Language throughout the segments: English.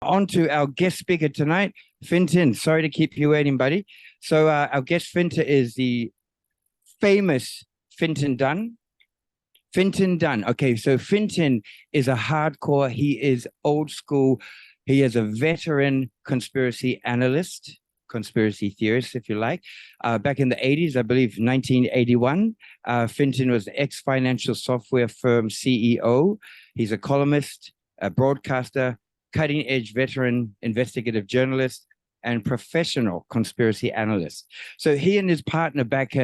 On to our guest speaker tonight, Fintan. Sorry to keep you waiting, buddy. So our guest Fintan is the famous Fintan Dunne. Fintan Dunne. Okay, so Fintan is a hardcore. He is old school. He is a veteran conspiracy analyst, conspiracy theorist, if you like. Back in the 80s, I believe 1981, Fintan was the ex-financial software firm CEO. He's a columnist, a broadcaster, cutting-edge veteran investigative journalist, and professional conspiracy analyst. So he and his partner back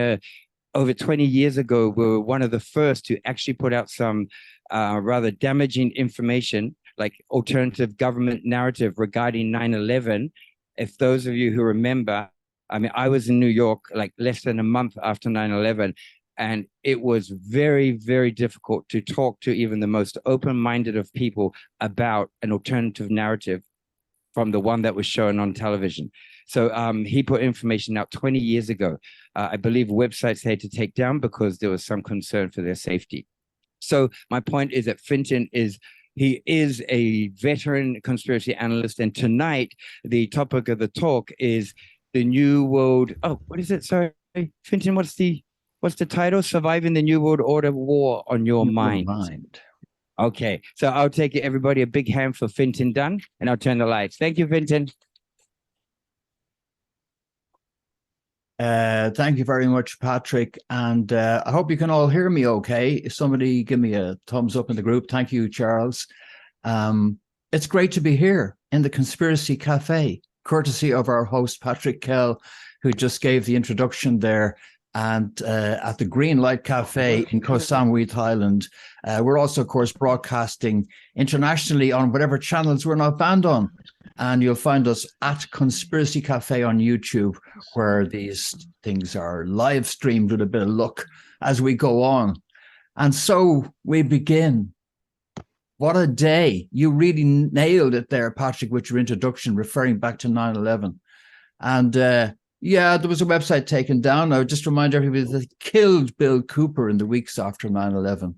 over 20 years ago were one of the first to actually put out some rather damaging information, like alternative government narrative regarding 9/11. If those of you who remember, I mean, I was in New York like less than a month after 9/11, and it was very, very difficult to talk to even the most open-minded of people about an alternative narrative from the one that was shown on television. So he put information out 20 years ago. I believe websites had to take down because there was some concern for their safety. So my point is that Fintan is a veteran conspiracy analyst, and tonight the topic of the talk is the New World. Oh, what is it? Sorry, Fintan. What's the title? Surviving the New World Order War on Your Mind. Okay, so I'll take it, everybody, a big hand for Fintan Dunne, and I'll turn the lights. Thank you, Fintan. Thank you very much, Patrick. And I hope you can all hear me okay. If somebody give me a thumbs up in the group. Thank you, Charles. It's great to be here in the Conspiracy Cafe, courtesy of our host, Patrick Kell, who just gave the introduction there. And at the Green Light Cafe in Koh Samui, Thailand. We're also, of course, broadcasting internationally on whatever channels we're not banned on. And you'll find us at Conspiracy Cafe on YouTube, where these things are live streamed with a bit of luck as we go on. And so we begin. What a day. You really nailed it there, Patrick, with your introduction, referring back to 9/11. And yeah, there was a website taken down. I would just remind everybody that they killed Bill Cooper in the weeks after 9/11.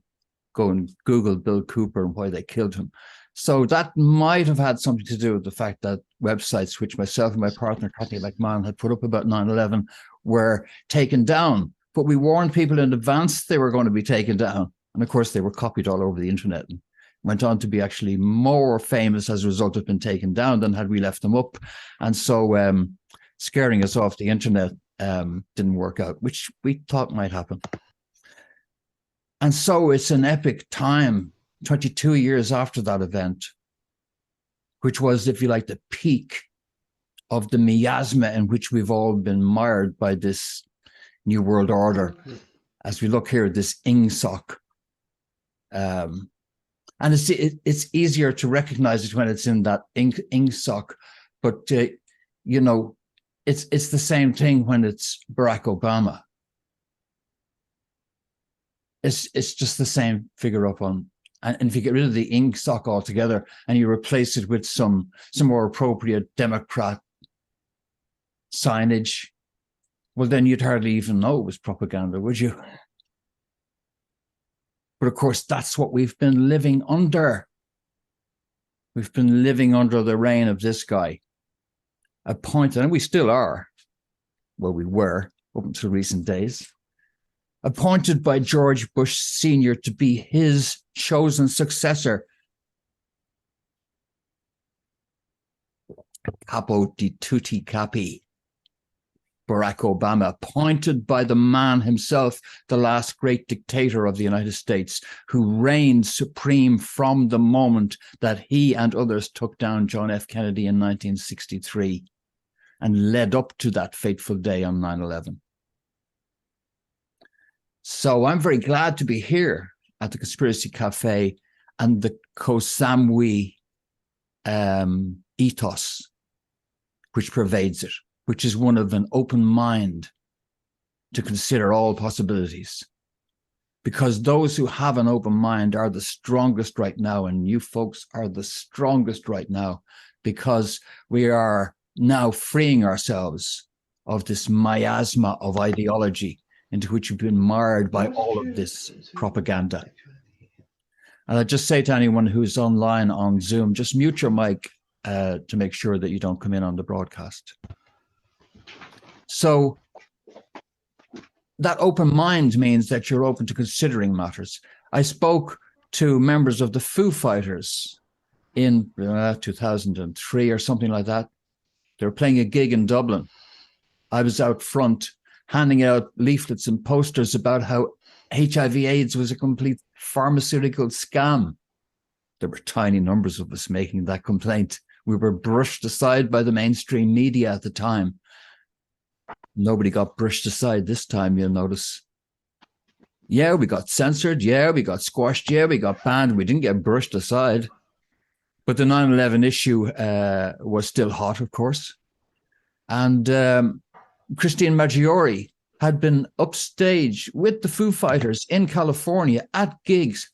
Go and Google Bill Cooper and why they killed him. So that might have had something to do with the fact that websites, which myself and my partner, Kathy McMahon, had put up about 9/11, were taken down. But we warned people in advance they were going to be taken down. And of course, they were copied all over the internet and went on to be actually more famous as a result of being taken down than had we left them up. And so scaring us off the internet didn't work out, which we thought might happen. And so it's an epic time, 22 years after that event, which was, if you like, the peak of the miasma in which we've all been mired by this New World Order. As we look here at this ingsoc. And it's easier to recognize it when it's in that ingsoc, but you know, it's the same thing when it's Barack Obama. It's just the same figure up on, and if you get rid of the ink sock altogether and you replace it with some more appropriate Democrat signage, well, then you'd hardly even know it was propaganda, would you? But of course, that's what we've been living under. We've been living under the reign of this guy. Appointed, and we still are, well, we were up until recent days, appointed by George Bush Sr. to be his chosen successor. Capo di tutti capi. Barack Obama, appointed by the man himself, the last great dictator of the United States, who reigned supreme from the moment that he and others took down John F. Kennedy in 1963 and led up to that fateful day on 9/11. So I'm very glad to be here at the Conspiracy Cafe and the Koh Samui ethos, which pervades it, which is one of an open mind to consider all possibilities. Because those who have an open mind are the strongest right now, and you folks are the strongest right now, because we are now freeing ourselves of this miasma of ideology into which we've been marred by all of this propaganda. And I just say to anyone who's online on Zoom, just mute your mic to make sure that you don't come in on the broadcast. So that open mind means that you're open to considering matters. I spoke to members of the Foo Fighters in 2003 or something like that. They were playing a gig in Dublin. I was out front handing out leaflets and posters about how HIV/AIDS was a complete pharmaceutical scam. There were tiny numbers of us making that complaint. We were brushed aside by the mainstream media at the time. Nobody got brushed aside this time, you'll notice. Yeah, we got censored. Yeah, we got squashed. Yeah, we got banned. We didn't get brushed aside. But the 9/11 issue was still hot, of course. And Christine Maggiore had been upstage with the Foo Fighters in California at gigs,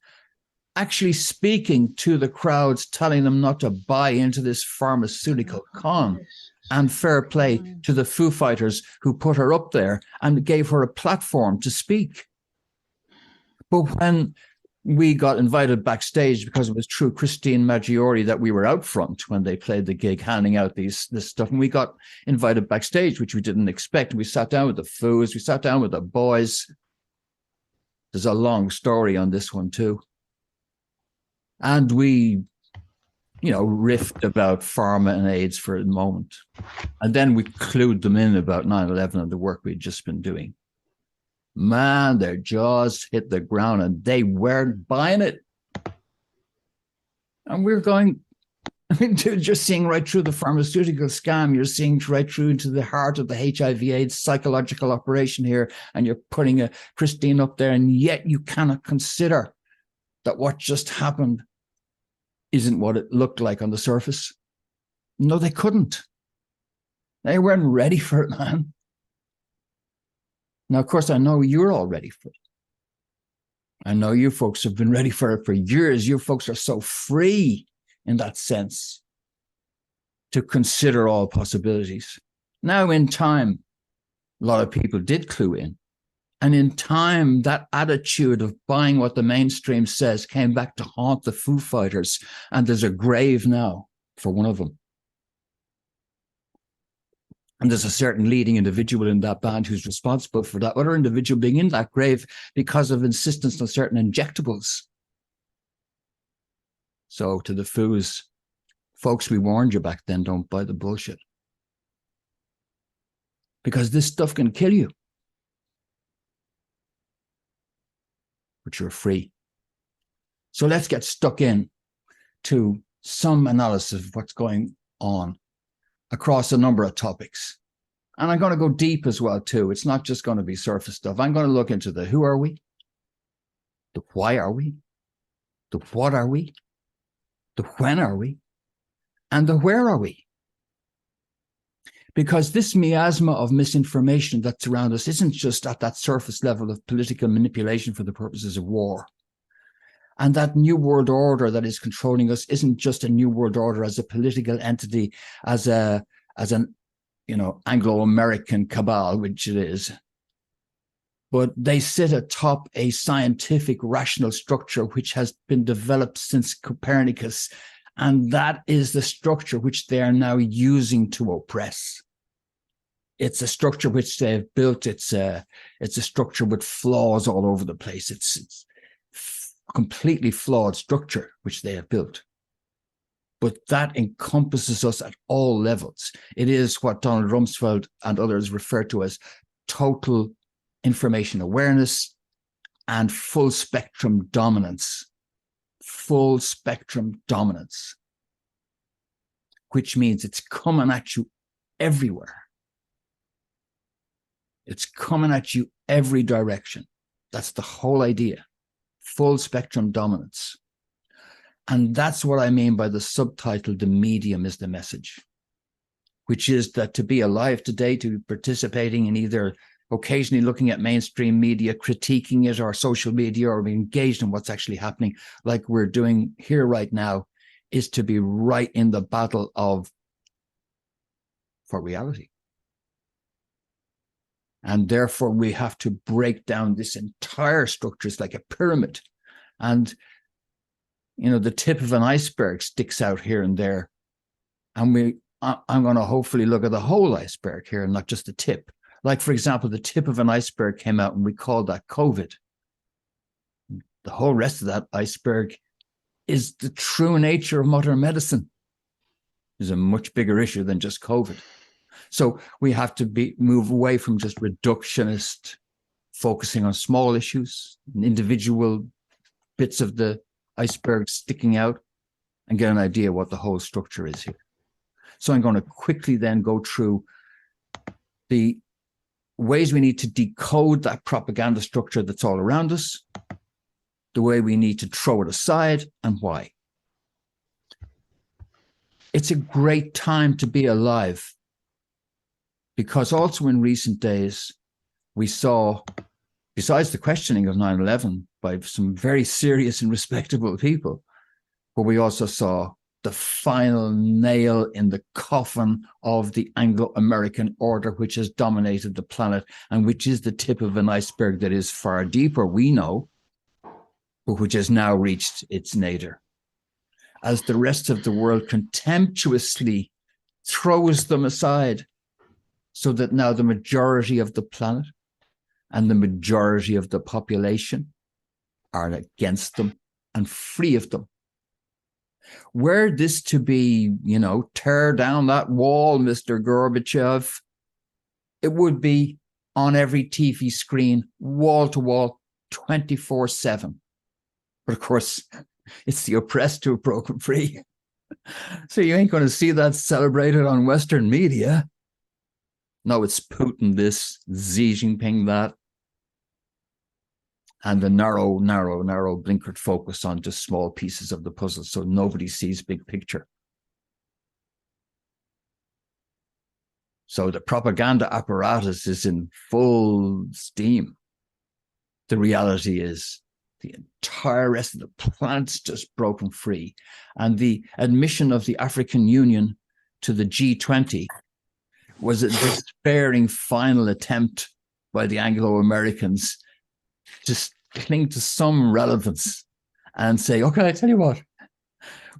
actually speaking to the crowds, telling them not to buy into this pharmaceutical con. And fair play to the Foo Fighters who put her up there and gave her a platform to speak. But when we got invited backstage, because it was through Christine Maggiore that we were out front when they played the gig, handing out this stuff, and we got invited backstage, which we didn't expect. We sat down with the Foos, we sat down with the boys. There's a long story on this one too. And we, riffed about pharma and AIDS for a moment. And then we clued them in about 9/11 and the work we'd just been doing. Man, their jaws hit the ground and they weren't buying it. And we're going, dude, you're seeing right through the pharmaceutical scam. You're seeing right through into the heart of the HIV/AIDS psychological operation here. And you're putting a Christine up there, and yet you cannot consider that what just happened isn't what it looked like on the surface. No, they couldn't. They weren't ready for it, man. Now, of course, I know you're all ready for it. I know you folks have been ready for it for years. You folks are so free in that sense to consider all possibilities. Now, in time, a lot of people did clue in. And in time, that attitude of buying what the mainstream says came back to haunt the Foo Fighters. And there's a grave now for one of them. And there's a certain leading individual in that band who's responsible for that other individual being in that grave because of insistence on certain injectables. So to the Foos, folks, we warned you back then, don't buy the bullshit. Because this stuff can kill you. But you're free. So let's get stuck in to some analysis of what's going on across a number of topics. And I'm going to go deep as well, too. It's not just going to be surface stuff. I'm going to look into the who are we, the why are we, the what are we, the when are we, and the where are we. Because this miasma of misinformation that's around us isn't just at that surface level of political manipulation for the purposes of war. And that new world order that is controlling us isn't just a new world order as a political entity, as an Anglo-American cabal, which it is. But they sit atop a scientific, rational structure which has been developed since Copernicus. And that is the structure which they are now using to oppress. It's a structure which they have built. It's a structure with flaws all over the place. It's completely flawed structure which they have built. But that encompasses us at all levels. It is what Donald Rumsfeld and others refer to as total information awareness and full spectrum dominance. Full spectrum dominance, which means it's coming at you everywhere. It's coming at you every direction. That's the whole idea. Full spectrum dominance. And that's what I mean by the subtitle, the medium is the message, which is that to be alive today, to be participating in either occasionally looking at mainstream media, critiquing it, or social media, or being engaged in what's actually happening, like we're doing here right now, is to be right in the battle for reality. And therefore, we have to break down this entire structure. It's like a pyramid. And, the tip of an iceberg sticks out here and there. And I'm going to hopefully look at the whole iceberg here and not just the tip. Like, for example, the tip of an iceberg came out and we called that COVID. The whole rest of that iceberg is the true nature of modern medicine. Is a much bigger issue than just COVID. So we have to move away from just reductionist, focusing on small issues, individual bits of the iceberg sticking out, and get an idea what the whole structure is here. So I'm going to quickly then go through the ways we need to decode that propaganda structure that's all around us, the way we need to throw it aside, and why. It's a great time to be alive, because also in recent days, we saw, besides the questioning of 9/11 by some very serious and respectable people, but we also saw the final nail in the coffin of the Anglo-American order, which has dominated the planet and which is the tip of an iceberg that is far deeper, we know, but which has now reached its nadir. As the rest of the world contemptuously throws them aside, so that now the majority of the planet and the majority of the population are against them and free of them. Were this to be, tear down that wall, Mr. Gorbachev, it would be on every TV screen, wall to wall, 24/7. But of course, it's the oppressed who have broken free. So you ain't going to see that celebrated on Western media. No, it's Putin this, Xi Jinping that, and the narrow blinkered focus on just small pieces of the puzzle so nobody sees big picture. So the propaganda apparatus is in full steam. The reality is the entire rest of the planet's just broken free. And the admission of the African Union to the G20 was a despairing final attempt by the Anglo-Americans to cling to some relevance and say, okay, I tell you what,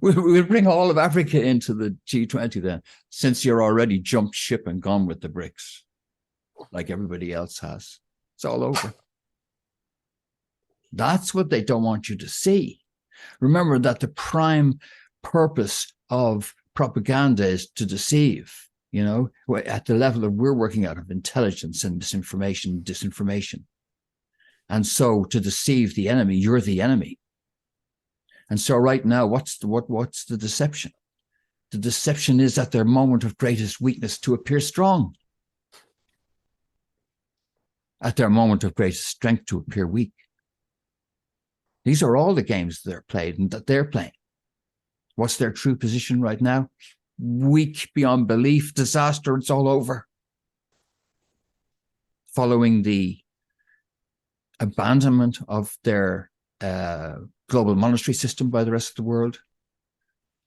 we'll bring all of Africa into the G20 then, since you're already jumped ship and gone with the BRICS, like everybody else has. It's all over. That's what they don't want you to see. Remember that the prime purpose of propaganda is to deceive. At the level that we're working out of intelligence and misinformation, disinformation. And so to deceive the enemy, you're the enemy. And so right now, what's the deception? The deception is at their moment of greatest weakness to appear strong. At their moment of greatest strength to appear weak. These are all the games that they're playing. What's their true position right now? Weak beyond belief, disaster, it's all over. Following the abandonment of their global monetary system by the rest of the world,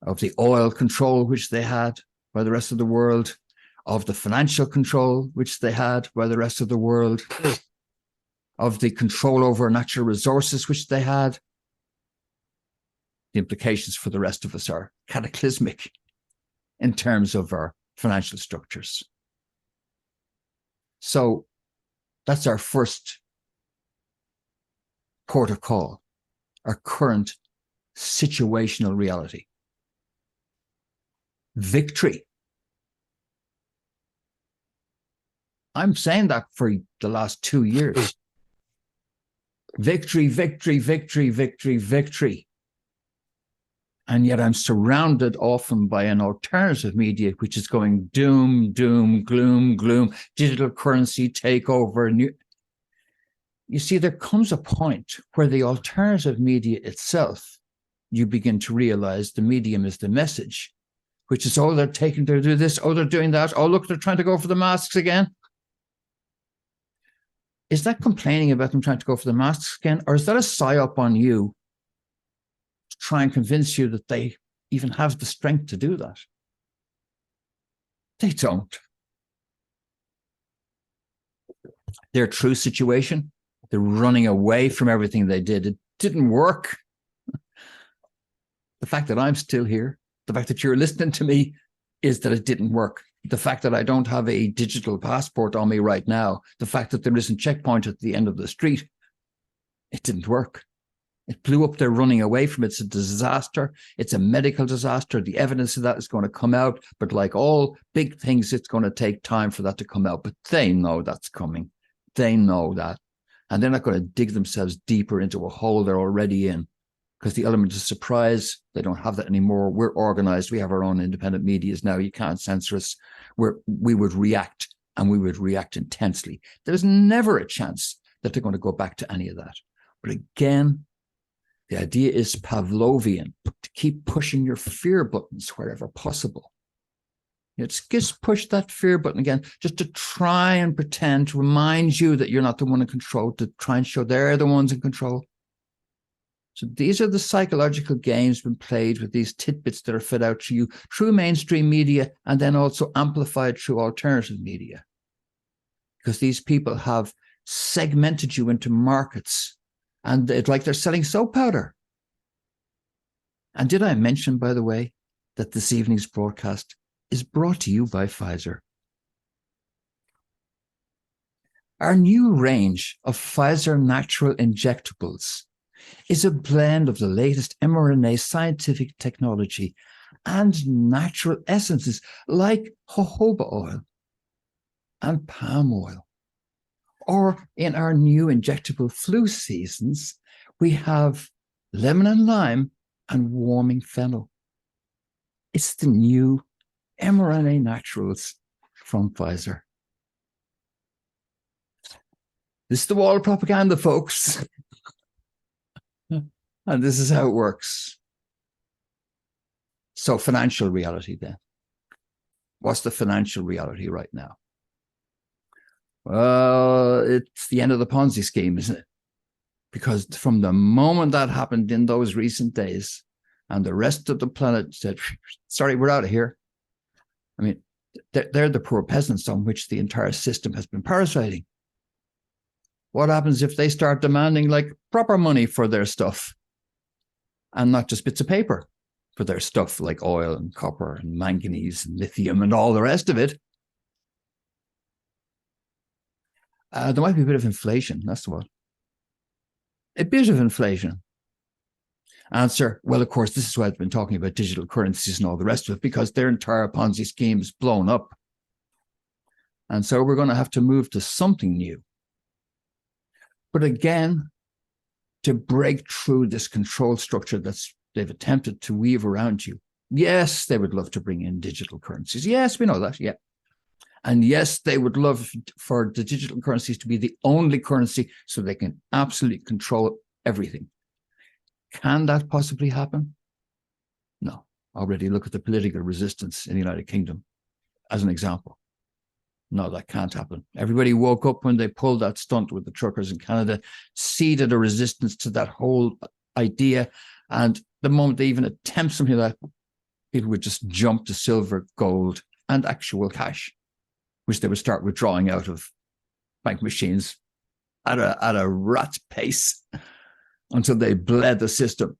of the oil control which they had by the rest of the world, of the financial control which they had by the rest of the world, of the control over natural resources which they had. The implications for the rest of us are cataclysmic in terms of our financial structures. So that's our first port of call, our current situational reality. Victory. I'm saying that for the last 2 years. Victory, victory, victory, victory, victory. And yet I'm surrounded often by an alternative media, which is going doom, doom, gloom, gloom, digital currency takeover. You see, there comes a point where the alternative media itself, you begin to realize the medium is the message, which is, oh, they're taking to do this, oh, they're doing that, oh, look, they're trying to go for the masks again. Is that complaining about them trying to go for the masks again? Or is that a psyop on you to try and convince you that they even have the strength to do that? They don't. Their true situation, they're running away from everything they did. It didn't work. The fact that I'm still here, the fact that you're listening to me, is that it didn't work. The fact that I don't have a digital passport on me right now, the fact that there isn't checkpoint at the end of the street, it didn't work. It blew up. They're running away from it. It's a disaster. It's a medical disaster. The evidence of that is going to come out. But like all big things, it's going to take time for that to come out. But they know that's coming. They know that. And they're not going to dig themselves deeper into a hole they're already in, because the element of surprise, they don't have that anymore. We're organized. We have our own independent medias now. You can't censor us. We would react, and we would react intensely. There's never a chance that they're going to go back to any of that. But again, the idea is Pavlovian, to keep pushing your fear buttons wherever possible. It's just push that fear button again, just to try and pretend, to remind you that you're not the one in control, to try and show they're the ones in control. So these are the psychological games being played with these tidbits that are fed out to you through mainstream media, and then also amplified through alternative media. Because these people have segmented you into markets, and it's like they're selling soap powder. And did I mention, by the way, that this evening's broadcast is brought to you by Pfizer? Our new range of Pfizer natural injectables is a blend of the latest mRNA scientific technology and natural essences like jojoba oil and palm oil. Or in our new injectable flu seasons, we have lemon and lime and warming fennel. It's the new mRNA naturals from Pfizer. This is the wall of propaganda, folks. And this is how it works. So financial reality then. What's the financial reality right now? Well, it's the end of the Ponzi scheme, isn't it? Because from the moment that happened in those recent days, and the rest of the planet said, sorry, we're out of here. I mean, they're the poor peasants on which the entire system has been parasiting. What happens if they start demanding like proper money for their stuff, and not just bits of paper for their stuff like oil and copper and manganese and lithium and all the rest of it? There might be a bit of inflation. That's the one. A bit of inflation. Answer, well, of course, this is why I've been talking about digital currencies and all the rest of it, because their entire Ponzi scheme is blown up. And so we're going to have to move to something new. But again, to break through this control structure they've attempted to weave around you, yes, they would love to bring in digital currencies. Yes, we know that, yeah. And yes, they would love for the digital currencies to be the only currency so they can absolutely control everything. Can that possibly happen? No. Already look at the political resistance in the United Kingdom as an example. No, that can't happen. Everybody woke up when they pulled that stunt with the truckers in Canada, seeded a resistance to that whole idea. And the moment they even attempt something like that, people would just jump to silver, gold, and actual cash, which they would start withdrawing out of bank machines at a rat's pace until they bled the system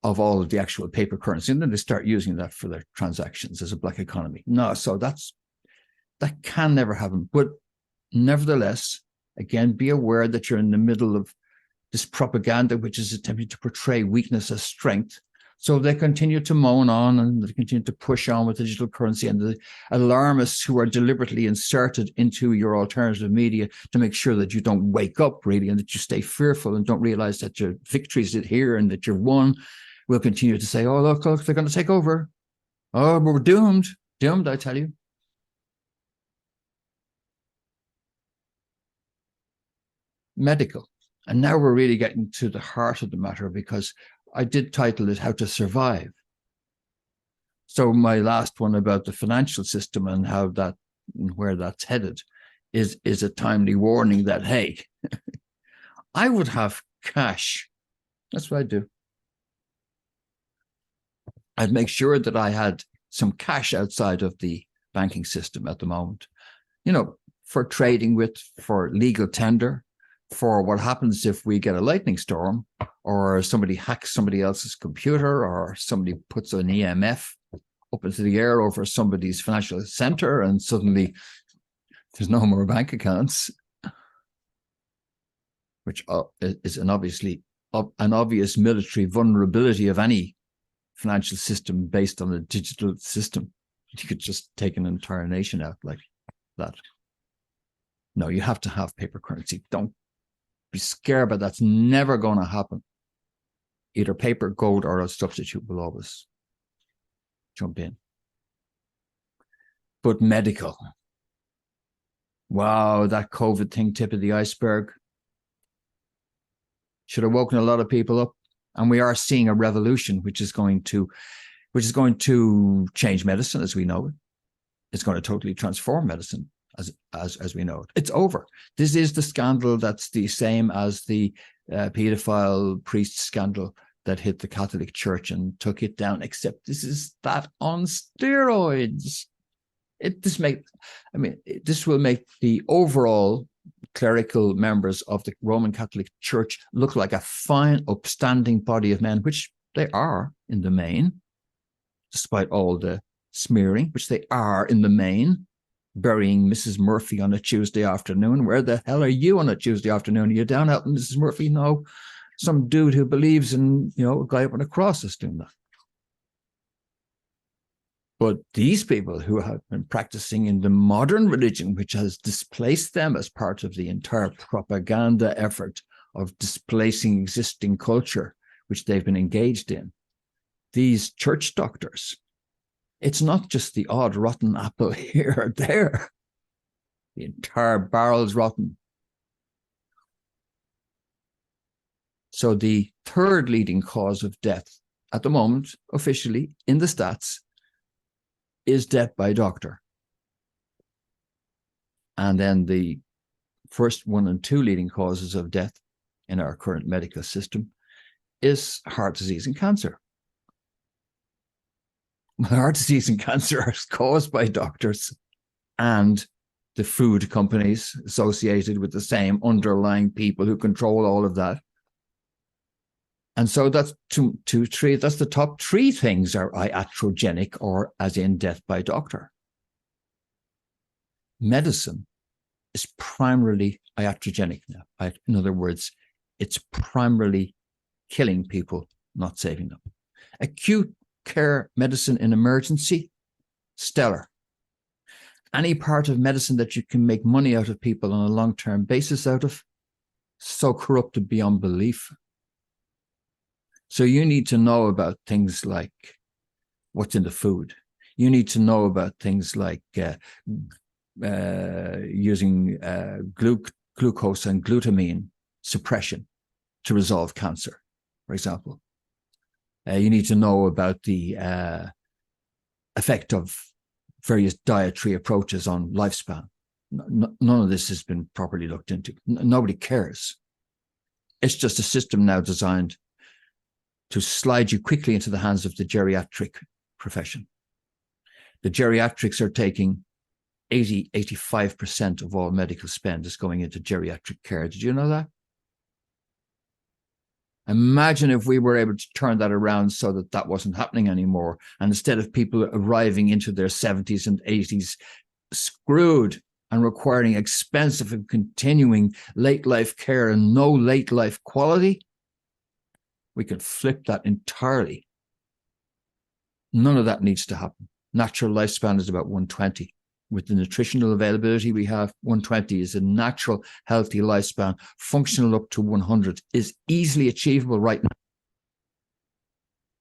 of all of the actual paper currency. And then they start using that for their transactions as a black economy. No, so that can never happen. But nevertheless, again, be aware that you're in the middle of this propaganda, which is attempting to portray weakness as strength. So they continue to moan on, and they continue to push on with digital currency, and the alarmists who are deliberately inserted into your alternative media to make sure that you don't wake up really, and that you stay fearful and don't realize that your victories are here and that you've won, will continue to say, oh, look, they're going to take over. Oh, we're doomed. Doomed, I tell you. Medical. And now we're really getting to the heart of the matter, because I did title it How to Survive. So my last one about the financial system and how that and where that's headed is a timely warning that, hey, I would have cash. That's what I do. I'd make sure that I had some cash outside of the banking system at the moment, for trading with, for legal tender, for what happens if we get a lightning storm, or somebody hacks somebody else's computer, or somebody puts an EMF up into the air over somebody's financial center, and suddenly there's no more bank accounts, which is an obvious military vulnerability of any financial system based on a digital system. You could just take an entire nation out like that. No, you have to have paper currency. Don't be scared, but that's never going to happen. Either paper, gold, or a substitute will always jump in. But medical. Wow, that COVID thing, tip of the iceberg. Should have woken a lot of people up. And we are seeing a revolution which is going to change medicine as we know it. It's going to totally transform medicine as we know it. It's over. This is the scandal that's the same as the pedophile priest scandal that hit the Catholic Church and took it down, except this is that on steroids. This will make the overall clerical members of the Roman Catholic Church look like a fine, upstanding body of men, which they are in the main, despite all the smearing, which they are in the main. Burying Mrs. Murphy on a Tuesday afternoon. Where the hell are you on a Tuesday afternoon? Are you down helping Mrs. Murphy? No, some dude who believes in, a guy up on a cross is doing that. But these people who have been practicing in the modern religion, which has displaced them as part of the entire propaganda effort of displacing existing culture, which they've been engaged in, these church doctors, it's not just the odd rotten apple here or there. The entire barrel's rotten. So the third leading cause of death at the moment, officially in the stats, is death by doctor. And then the first 1 and 2 leading causes of death in our current medical system is heart disease and cancer. Heart disease and cancer are caused by doctors and the food companies associated with the same underlying people who control all of that. And so that's that's the top 3 things are iatrogenic, or as in death by doctor. Medicine is primarily iatrogenic now. In other words, it's primarily killing people, not saving them. Acute care medicine in emergency, stellar. Any part of medicine that you can make money out of people on a long-term basis out of, so corrupted beyond belief. So you need to know about things like what's in the food. You need to know about things like using glucose and glutamine suppression to resolve cancer, for example. You need to know about the effect of various dietary approaches on lifespan. None of this has been properly looked into. Nobody cares. It's just a system now designed to slide you quickly into the hands of the geriatric profession. The geriatrics are taking 85% of all medical spend is going into geriatric care. Did you know that? Imagine if we were able to turn that around so that that wasn't happening anymore. And instead of people arriving into their 70s and 80s screwed and requiring expensive and continuing late life care and no late life quality, we could flip that entirely. None of that needs to happen. Natural lifespan is about 120. With the nutritional availability we have, 120 is a natural, healthy lifespan. Functional up to 100 is easily achievable right now.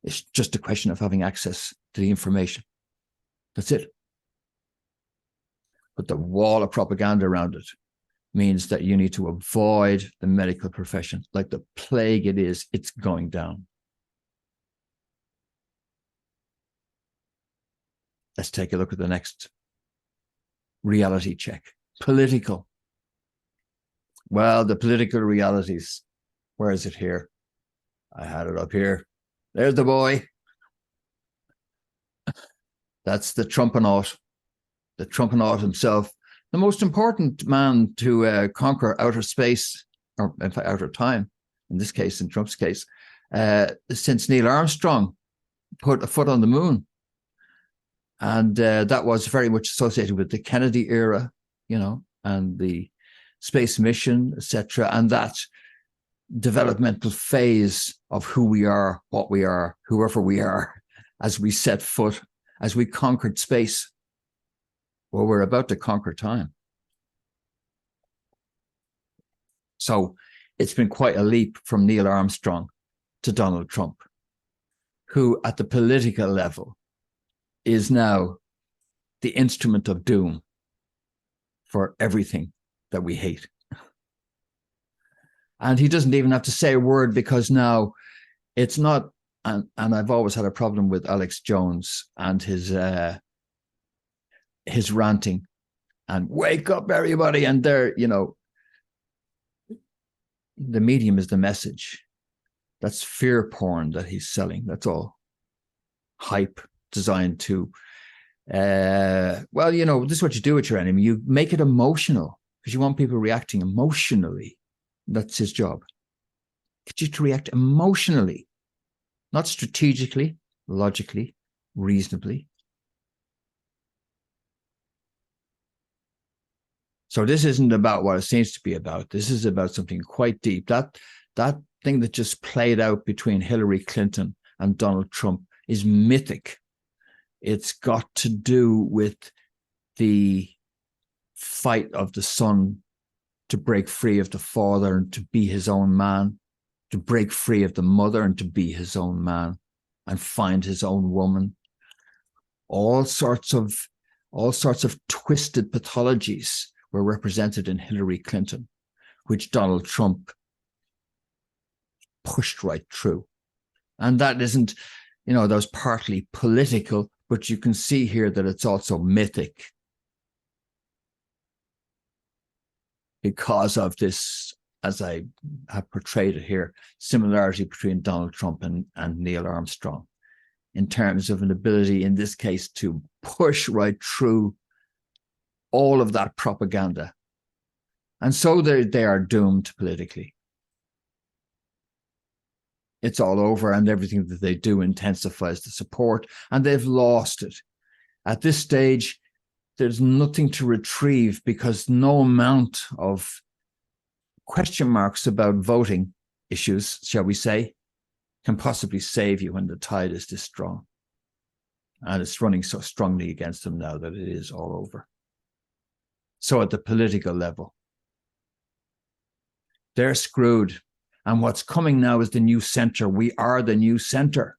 It's just a question of having access to the information. That's it. But the wall of propaganda around it means that you need to avoid the medical profession. Like the plague it is, it's going down. Let's take a look at the next reality check. Political. Well, the political realities. Where is it here? I had it up here. There's the boy. That's the Trumpanaut. The Trumpanaut himself. The most important man to conquer outer space, or in fact, outer time, in this case, in Trump's case, since Neil Armstrong put a foot on the moon. And that was very much associated with the Kennedy era, and the space mission, etc. And that developmental phase of who we are, what we are, whoever we are, as we set foot, as we conquered space. Well, we're about to conquer time. So it's been quite a leap from Neil Armstrong to Donald Trump, who at the political level is now the instrument of doom for everything that we hate. And he doesn't even have to say a word, because now it's not, and I've always had a problem with Alex Jones and his ranting and wake up everybody, and they're, the medium is the message. That's fear porn that he's selling. That's all hype designed to, this is what you do with your enemy. You make it emotional because you want people reacting emotionally. That's his job. Get you to react emotionally, not strategically, logically, reasonably. So this isn't about what it seems to be about. This is about something quite deep. That thing that just played out between Hillary Clinton and Donald Trump is mythic. It's got to do with the fight of the son to break free of the father and to be his own man, to break free of the mother and to be his own man and find his own woman. All sorts of twisted pathologies were represented in Hillary Clinton, which Donald Trump pushed right through. And that isn't, that was partly political, but you can see here that it's also mythic because of this, as I have portrayed it here, similarity between Donald Trump and Neil Armstrong in terms of an ability, in this case, to push right through all of that propaganda. And so they are doomed politically. It's all over, and everything that they do intensifies the support, and they've lost it. At this stage, there's nothing to retrieve because no amount of question marks about voting issues, shall we say, can possibly save you when the tide is this strong. And it's running so strongly against them now that it is all over. So at the political level, they're screwed. And what's coming now is the new center. We are the new center.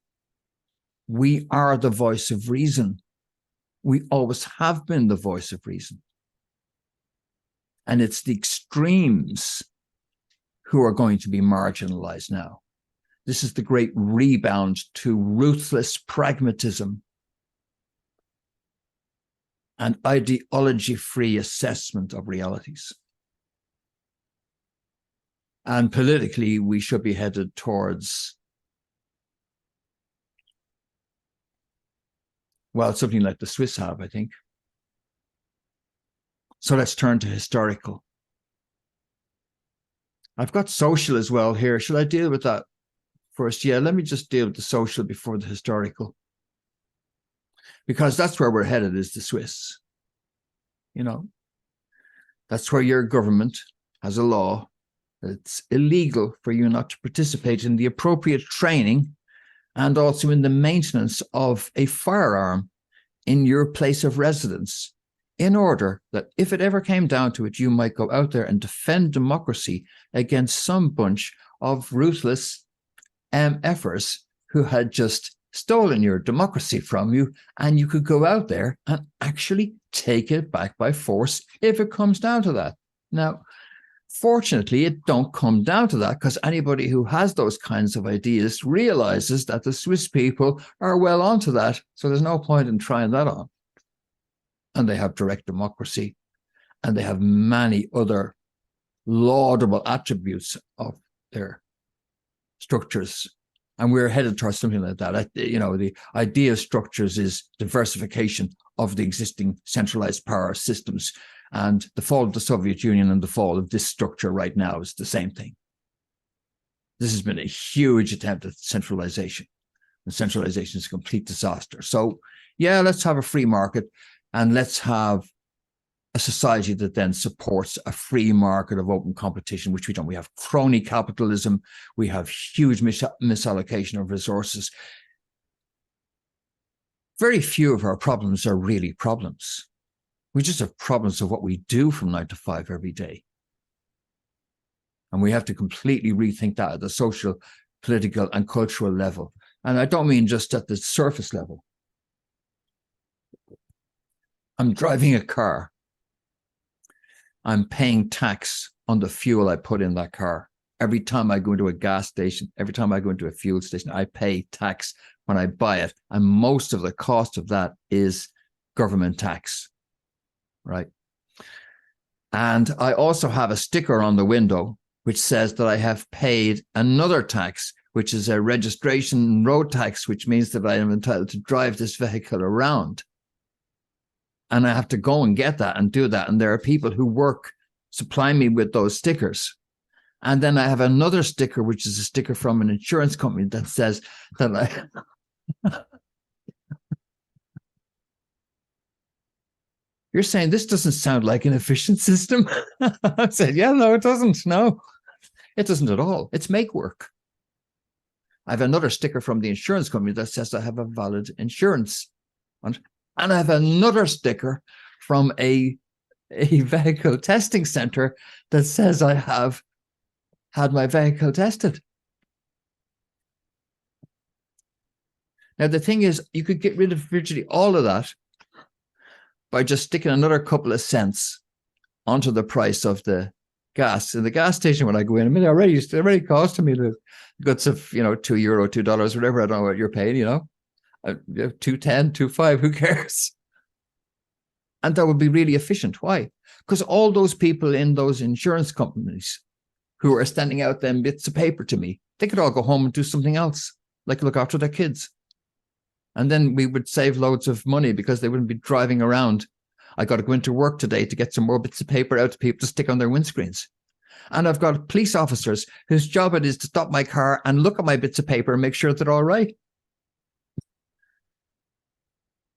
We are the voice of reason. We always have been the voice of reason. And it's the extremes who are going to be marginalized now. This is the great rebound to ruthless pragmatism and ideology-free assessment of realities. And politically, we should be headed towards, well, something like the Swiss have, I think. So let's turn to historical. I've got social as well here. Should I deal with that first? Yeah, let me just deal with the social before the historical. Because that's where we're headed, is the Swiss. That's where your government has a law that it's illegal for you not to participate in the appropriate training and also in the maintenance of a firearm in your place of residence, in order that if it ever came down to it, you might go out there and defend democracy against some bunch of ruthless efforts who had just stolen your democracy from you, and you could go out there and actually take it back by force if it comes down to that. Now, fortunately, it don't come down to that, because anybody who has those kinds of ideas realizes that the Swiss people are well onto that, so there's no point in trying that on. And they have direct democracy, and they have many other laudable attributes of their structures. And we're headed towards something like that. The idea of structures is diversification of the existing centralized power systems. And the fall of the Soviet Union and the fall of this structure right now is the same thing. This has been a huge attempt at centralization. And centralization is a complete disaster. So Yeah, let's have a free market and let's have a society that then supports a free market of open competition, which we don't. We have crony capitalism. We have huge misallocation of resources. Very few of our problems are really problems. We just have problems of what we do from 9 to 5 every day. And we have to completely rethink that at the social, political, and cultural level. And I don't mean just at the surface level. I'm driving a car. I'm paying tax on the fuel I put in that car. Every time I go into a gas station, every time I go into a fuel station, I pay tax when I buy it. And most of the cost of that is government tax, right? And I also have a sticker on the window which says that I have paid another tax, which is a registration road tax, which means that I am entitled to drive this vehicle around. And I have to go and get that and do that. And there are people who work, supply me with those stickers. And then I have another sticker, which is a sticker from an insurance company that says that I... You're saying this doesn't sound like an efficient system? I said, yeah, no, it doesn't. No, it doesn't at all. It's make work. I have another sticker from the insurance company that says I have a valid insurance. And I have another sticker from a vehicle testing center that says I have had my vehicle tested. Now, the thing is, you could get rid of virtually all of that by just sticking another couple of cents onto the price of the gas. In the gas station, when I go in, I mean, it's already costing me the guts of, €2, $2, whatever. I don't know what you're paying, $2.10, $2.5, who cares? And that would be really efficient. Why? Because all those people in those insurance companies who are sending out them bits of paper to me, they could all go home and do something else, like look after their kids. And then we would save loads of money because they wouldn't be driving around. I got to go into work today to get some more bits of paper out to people to stick on their windscreens. And I've got police officers whose job it is to stop my car and look at my bits of paper and make sure they're all right.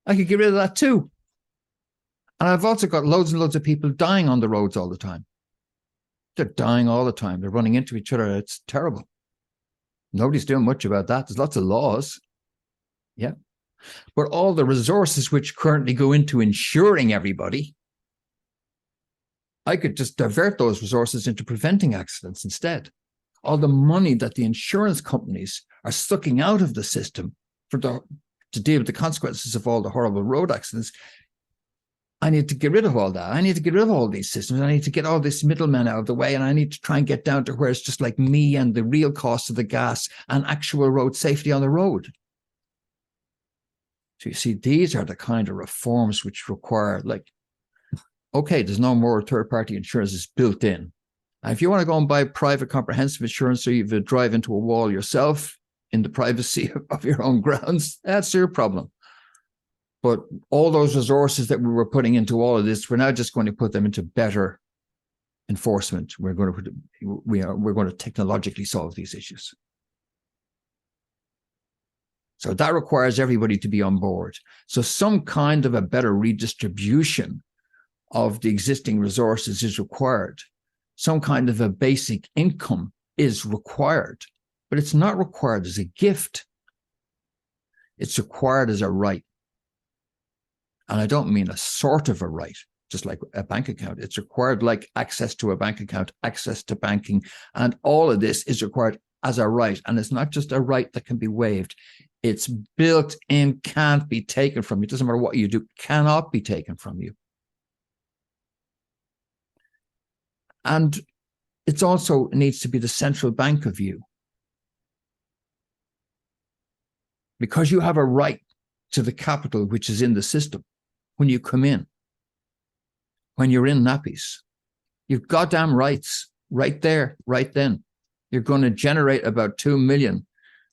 I could get rid of that too. And I've also got loads and loads of people dying on the roads all the time. They're dying all the time. They're running into each other. It's terrible. Nobody's doing much about that. There's lots of laws. Yeah. But all the resources which currently go into insuring everybody, I could just divert those resources into preventing accidents instead. All the money that the insurance companies are sucking out of the system to deal with the consequences of all the horrible road accidents, I need to get rid of all that. I need to get rid of all these systems. I need to get all these middlemen out of the way, and I need to try and get down to where it's just like me and the real cost of the gas and actual road safety on the road. So you see, these are the kind of reforms which require, okay, there's no more third-party insurance is built in. And if you want to go and buy private comprehensive insurance so you drive into a wall yourself in the privacy of your own grounds, that's your problem. But all those resources that we were putting into all of this, we're now just going to put them into better enforcement. We're going to technologically solve these issues. So that requires everybody to be on board. So some kind of a better redistribution of the existing resources is required. Some kind of a basic income is required, but it's not required as a gift. It's required as a right. And I don't mean a sort of a right, just like a bank account. It's required like access to a bank account, access to banking, and all of this is required as a right. And it's not just a right that can be waived. It's built in, can't be taken from you. It doesn't matter what you do, cannot be taken from you. And it also needs to be the central bank of you. Because you have a right to the capital which is in the system when you come in, when you're in nappies. You've goddamn rights right there, right then. You're going to generate about 2 million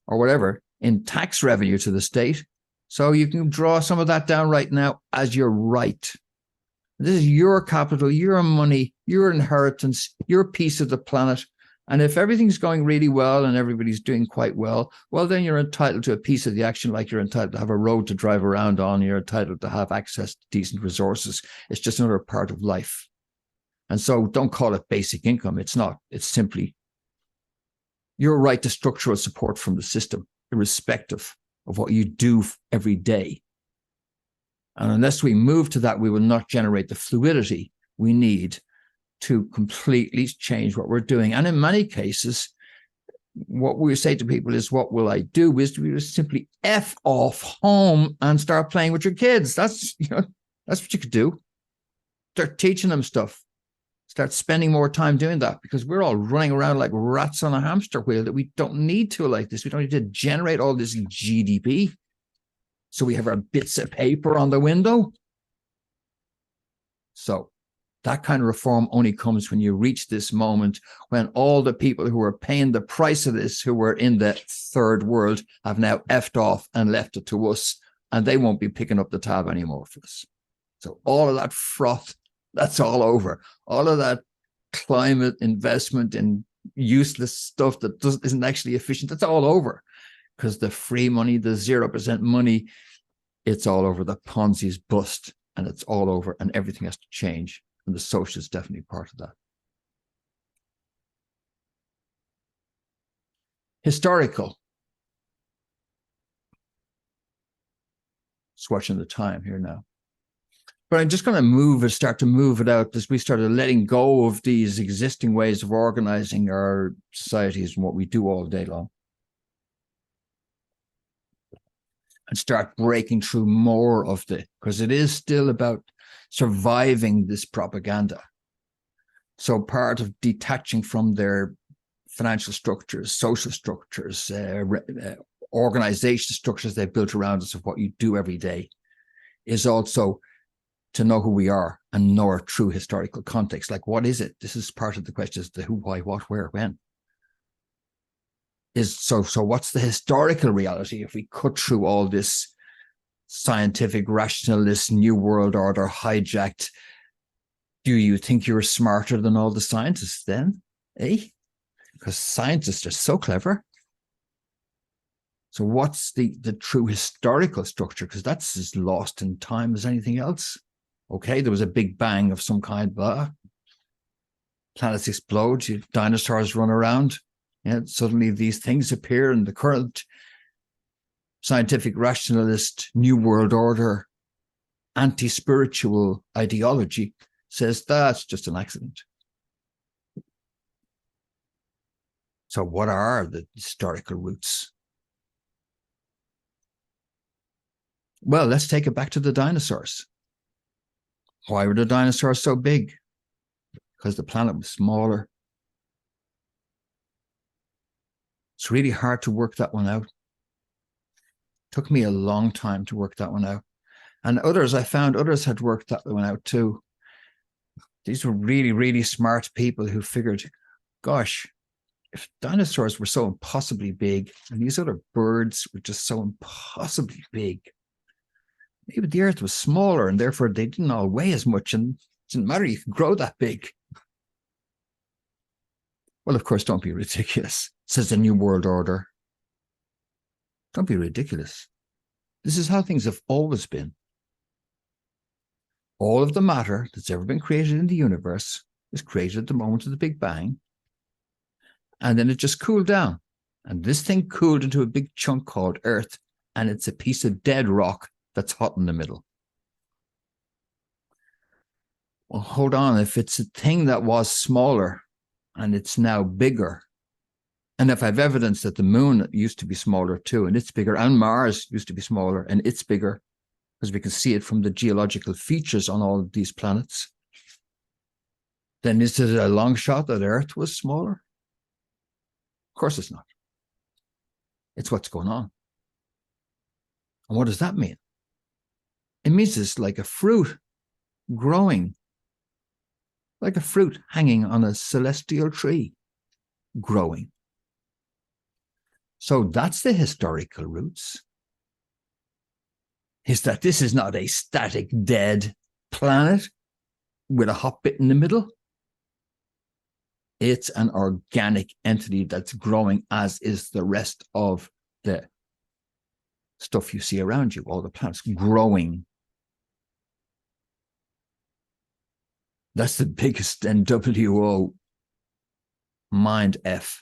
or whatever in tax revenue to the state. So you can draw some of that down right now as your right. This is your capital, your money, your inheritance, your piece of the planet, And if everything's going really well and everybody's doing quite well, well, then you're entitled to a piece of the action, like you're entitled to have a road to drive around on. You're entitled to have access to decent resources. It's just another part of life. And so don't call it basic income. It's not. It's simply your right to structural support from the system, irrespective of what you do every day. And unless we move to that, we will not generate the fluidity we need to completely change what we're doing. And in many cases, what we say to people is, what will I do? Is to simply F off home and start playing with your kids. That's what you could do. Start teaching them stuff. Start spending more time doing that, because we're all running around like rats on a hamster wheel that we don't need to like this. We don't need to generate all this GDP. So we have our bits of paper on the window. So that kind of reform only comes when you reach this moment when all the people who are paying the price of this, who were in the third world, have now effed off and left it to us, and they won't be picking up the tab anymore for us. So all of that froth, that's all over. All of that climate investment in useless stuff that isn't actually efficient, that's all over. Because the free money, the 0% money, it's all over. The Ponzi's bust, and it's all over, and everything has to change. And the social is definitely part of that. Historical. Just watching the time here now. But I'm just going to start to move it out as we started letting go of these existing ways of organizing our societies and what we do all day long. And start breaking through more of because it is still about surviving this propaganda. So part of detaching from their financial structures, social structures, organization structures they've built around us of what you do every day, is also to know who we are and know our true historical context. Like, what is it? This is part of the question: is the who, why, what, where, when. So what's the historical reality if we cut through all this scientific, rationalist, New World Order hijacked? Do you think you're smarter than all the scientists then? Because scientists are so clever. So what's the true historical structure? Because that's as lost in time as anything else. Okay, there was a big bang of some kind, blah. Planets explode, dinosaurs run around. Suddenly these things appear, and the current scientific rationalist New World Order anti-spiritual ideology says that's just an accident. So what are the historical roots? Well, let's take it back to the dinosaurs. Why were the dinosaurs so big? Because the planet was smaller. It's really hard to work that one out. Took me a long time to work that one out. And I found others had worked that one out too. These were really, really smart people who figured, gosh, if dinosaurs were so impossibly big and these other birds were just so impossibly big, maybe the Earth was smaller and therefore they didn't all weigh as much, and it didn't matter, you could grow that big. Well, of course, don't be ridiculous, says the New World Order. Don't be ridiculous. This is how things have always been. All of the matter that's ever been created in the universe was created at the moment of the Big Bang, and then it just cooled down. And this thing cooled into a big chunk called Earth, and it's a piece of dead rock that's hot in the middle. Well, hold on. If it's a thing that was smaller and it's now bigger, and if I've evidence that the moon used to be smaller too, and it's bigger, and Mars used to be smaller and it's bigger, because we can see it from the geological features on all of these planets, then is it a long shot that Earth was smaller? Of course it's not. It's what's going on. And what does that mean? It means it's like a fruit growing, like a fruit hanging on a celestial tree, growing. So that's the historical roots, is that this is not a static, dead planet with a hot bit in the middle. It's an organic entity that's growing, as is the rest of the stuff you see around you, all the planets growing. That's the biggest NWO MINDF,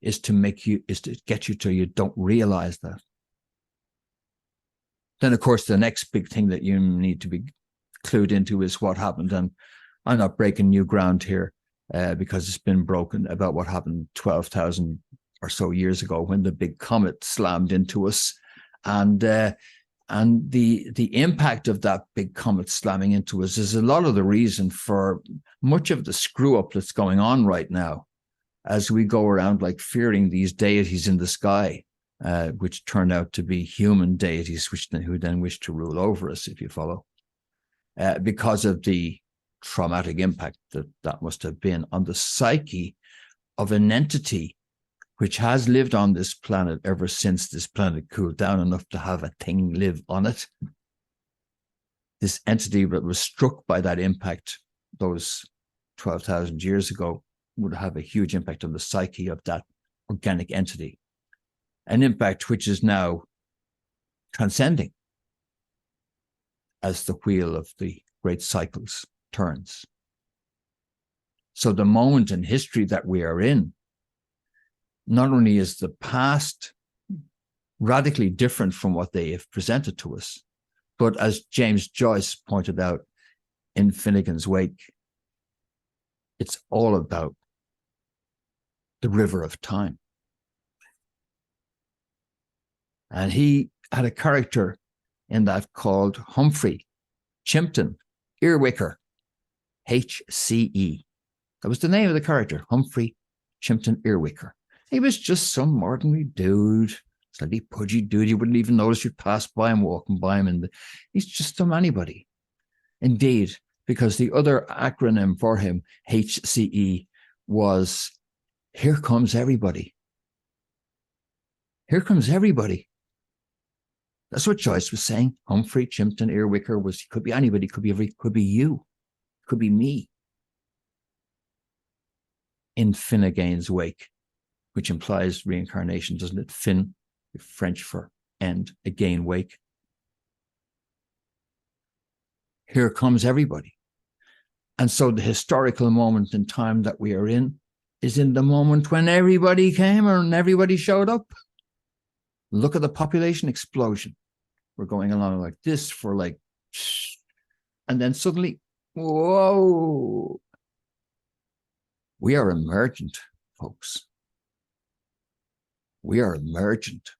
is to get you to you don't realize that. Then, of course, the next big thing that you need to be clued into is what happened. And I'm not breaking new ground here because it's been broken about what happened 12,000 or so years ago when the big comet slammed into us. And the impact of that big comet slamming into us is a lot of the reason for much of the screw up that's going on right now, as we go around like fearing these deities in the sky, which turn out to be human deities, who then wish to rule over us, if you follow, because of the traumatic impact that must have been on the psyche of an entity which has lived on this planet ever since this planet cooled down enough to have a thing live on it. This entity that was struck by that impact those 12,000 years ago would have a huge impact on the psyche of that organic entity, an impact which is now transcending as the wheel of the great cycles turns. So the moment in history that we are in, not only is the past radically different from what they have presented to us, but as James Joyce pointed out in Finnegan's Wake, it's all about the river of time. And he had a character in that called Humphrey Chimpton Earwicker, HCE. That was the name of the character, Humphrey Chimpton Earwicker. He was just some ordinary dude, slightly pudgy dude. You wouldn't even notice you'd pass by him, walking by him. And he's just some anybody. Indeed, because the other acronym for him, HCE, was Here Comes Everybody. Here comes everybody. That's what Joyce was saying. Humphrey Chimpton Earwicker could be anybody, could be you, could be me. In Finnegan's Wake, which implies reincarnation, doesn't it? Fin, French for end, again, wake. Here comes everybody. And so the historical moment in time that we are in is in the moment when everybody came and everybody showed up. Look at the population explosion. We're going along like this for like, and then suddenly, whoa. We are emergent, folks. We are emergent.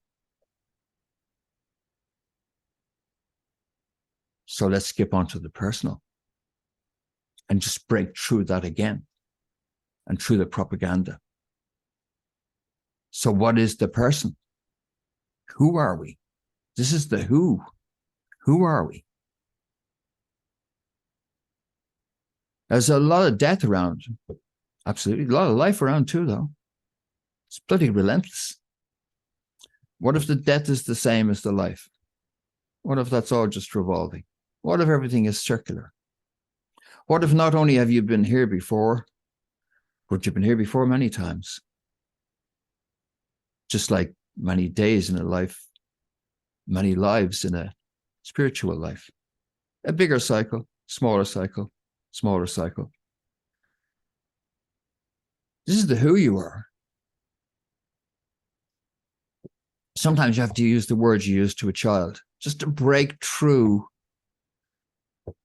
So let's skip on to the personal and just break through that again and through the propaganda. So what is the person? Who are we? This is the who. Who are we? There's a lot of death around. Absolutely. A lot of life around too, though. It's bloody relentless. What if the death is the same as the life? What if that's all just revolving? What if everything is circular? What if not only have you been here before, but you've been here before many times? Just like many days in a life, many lives in a spiritual life. A bigger cycle, smaller cycle, smaller cycle. This is the who you are. Sometimes you have to use the words you use to a child just to break through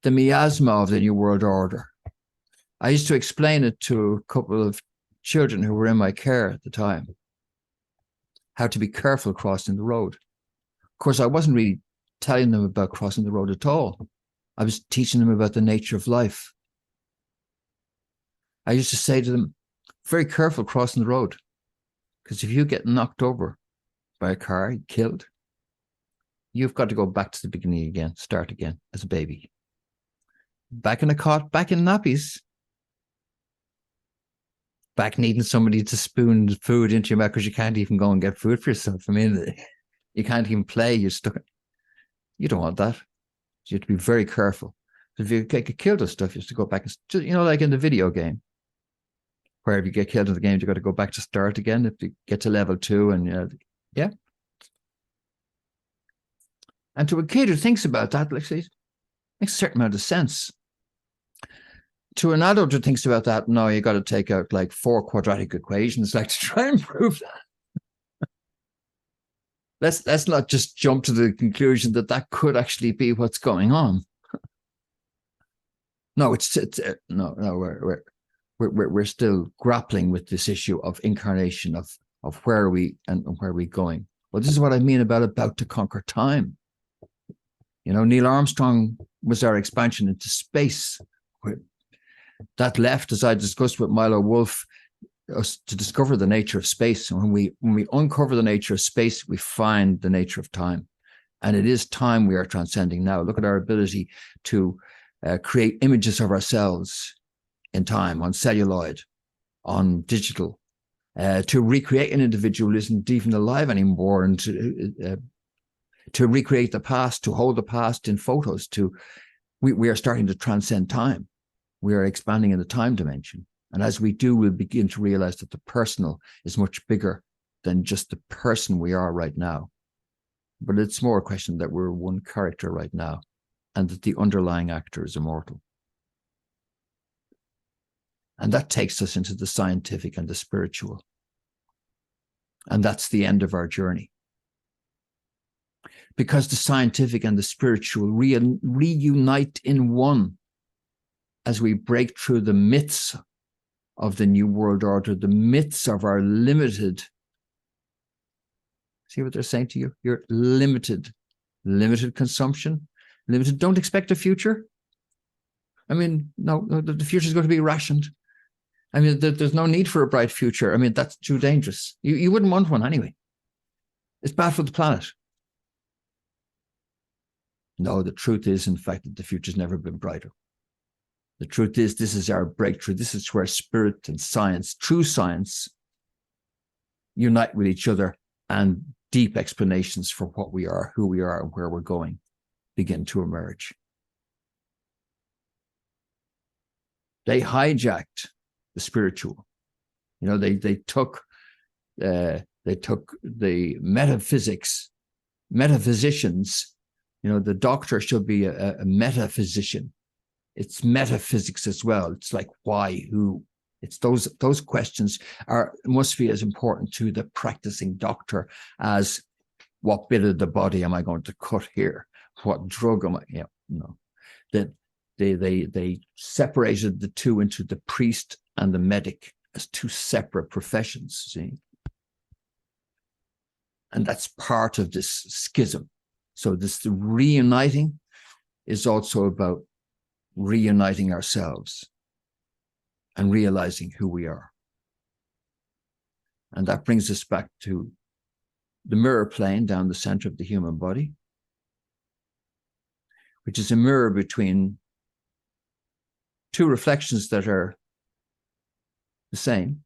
the miasma of the New World Order. I used to explain it to a couple of children who were in my care at the time, how to be careful crossing the road. Of course, I wasn't really telling them about crossing the road at all. I was teaching them about the nature of life. I used to say to them, very careful crossing the road, because if you get knocked over by a car, killed, you've got to go back to the beginning again, start again as a baby. Back in a cot, back in nappies. Back needing somebody to spoon food into your mouth because you can't even go and get food for yourself. I mean, you can't even play. You're stuck. You don't want that. You have to be very careful. If you get killed or stuff, you have to go back and, like in the video game, where if you get killed in the game, you got to go back to start again if you get to level 2. And yeah. And to a kid who thinks about that, like, it makes a certain amount of sense. To an adult who thinks about that, no, you got to take out like 4 quadratic equations, like to try and prove that. Let's not just jump to the conclusion that that could actually be what's going on. No, we're still grappling with this issue of incarnation, of where are we and where are we going. Well, this is what I mean about to conquer time. You know, Neil Armstrong was our expansion into space. That left, as I discussed with Milo Wolf, us to discover the nature of space. And when we uncover the nature of space, we find the nature of time. And it is time we are transcending now. Look at our ability to create images of ourselves in time, on celluloid, on digital, to recreate an individual who isn't even alive anymore, and to recreate the past, to hold the past in photos. We are starting to transcend time. We are expanding in the time dimension. And as we do, we'll begin to realize that the personal is much bigger than just the person we are right now. But it's more a question that we're one character right now, and that the underlying actor is immortal. And that takes us into the scientific and the spiritual. And that's the end of our journey. Because the scientific and the spiritual reunite in one as we break through the myths of the New World Order, the myths of our limited. See what they're saying to you? You're limited consumption, limited. Don't expect a future. I mean, no, the future is going to be rationed. I mean, there's no need for a bright future. I mean, that's too dangerous. You wouldn't want one anyway. It's bad for the planet. No, the truth is, in fact, that the future's never been brighter. The truth is, this is our breakthrough. This is where spirit and science, true science, unite with each other, and deep explanations for what we are, who we are, and where we're going begin to emerge. They hijacked the spiritual. You know, they took the metaphysicians. You know, the doctor should be a metaphysician. It's metaphysics as well. It's like why, who. It's those questions must be as important to the practicing doctor as what bit of the body am I going to cut here? What drug am I? Yeah, no. That they separated the two into the priest and the medic as two separate professions. See, and that's part of this schism. So the reuniting is also about reuniting ourselves and realizing who we are. And that brings us back to the mirror plane down the center of the human body, which is a mirror between two reflections that are the same.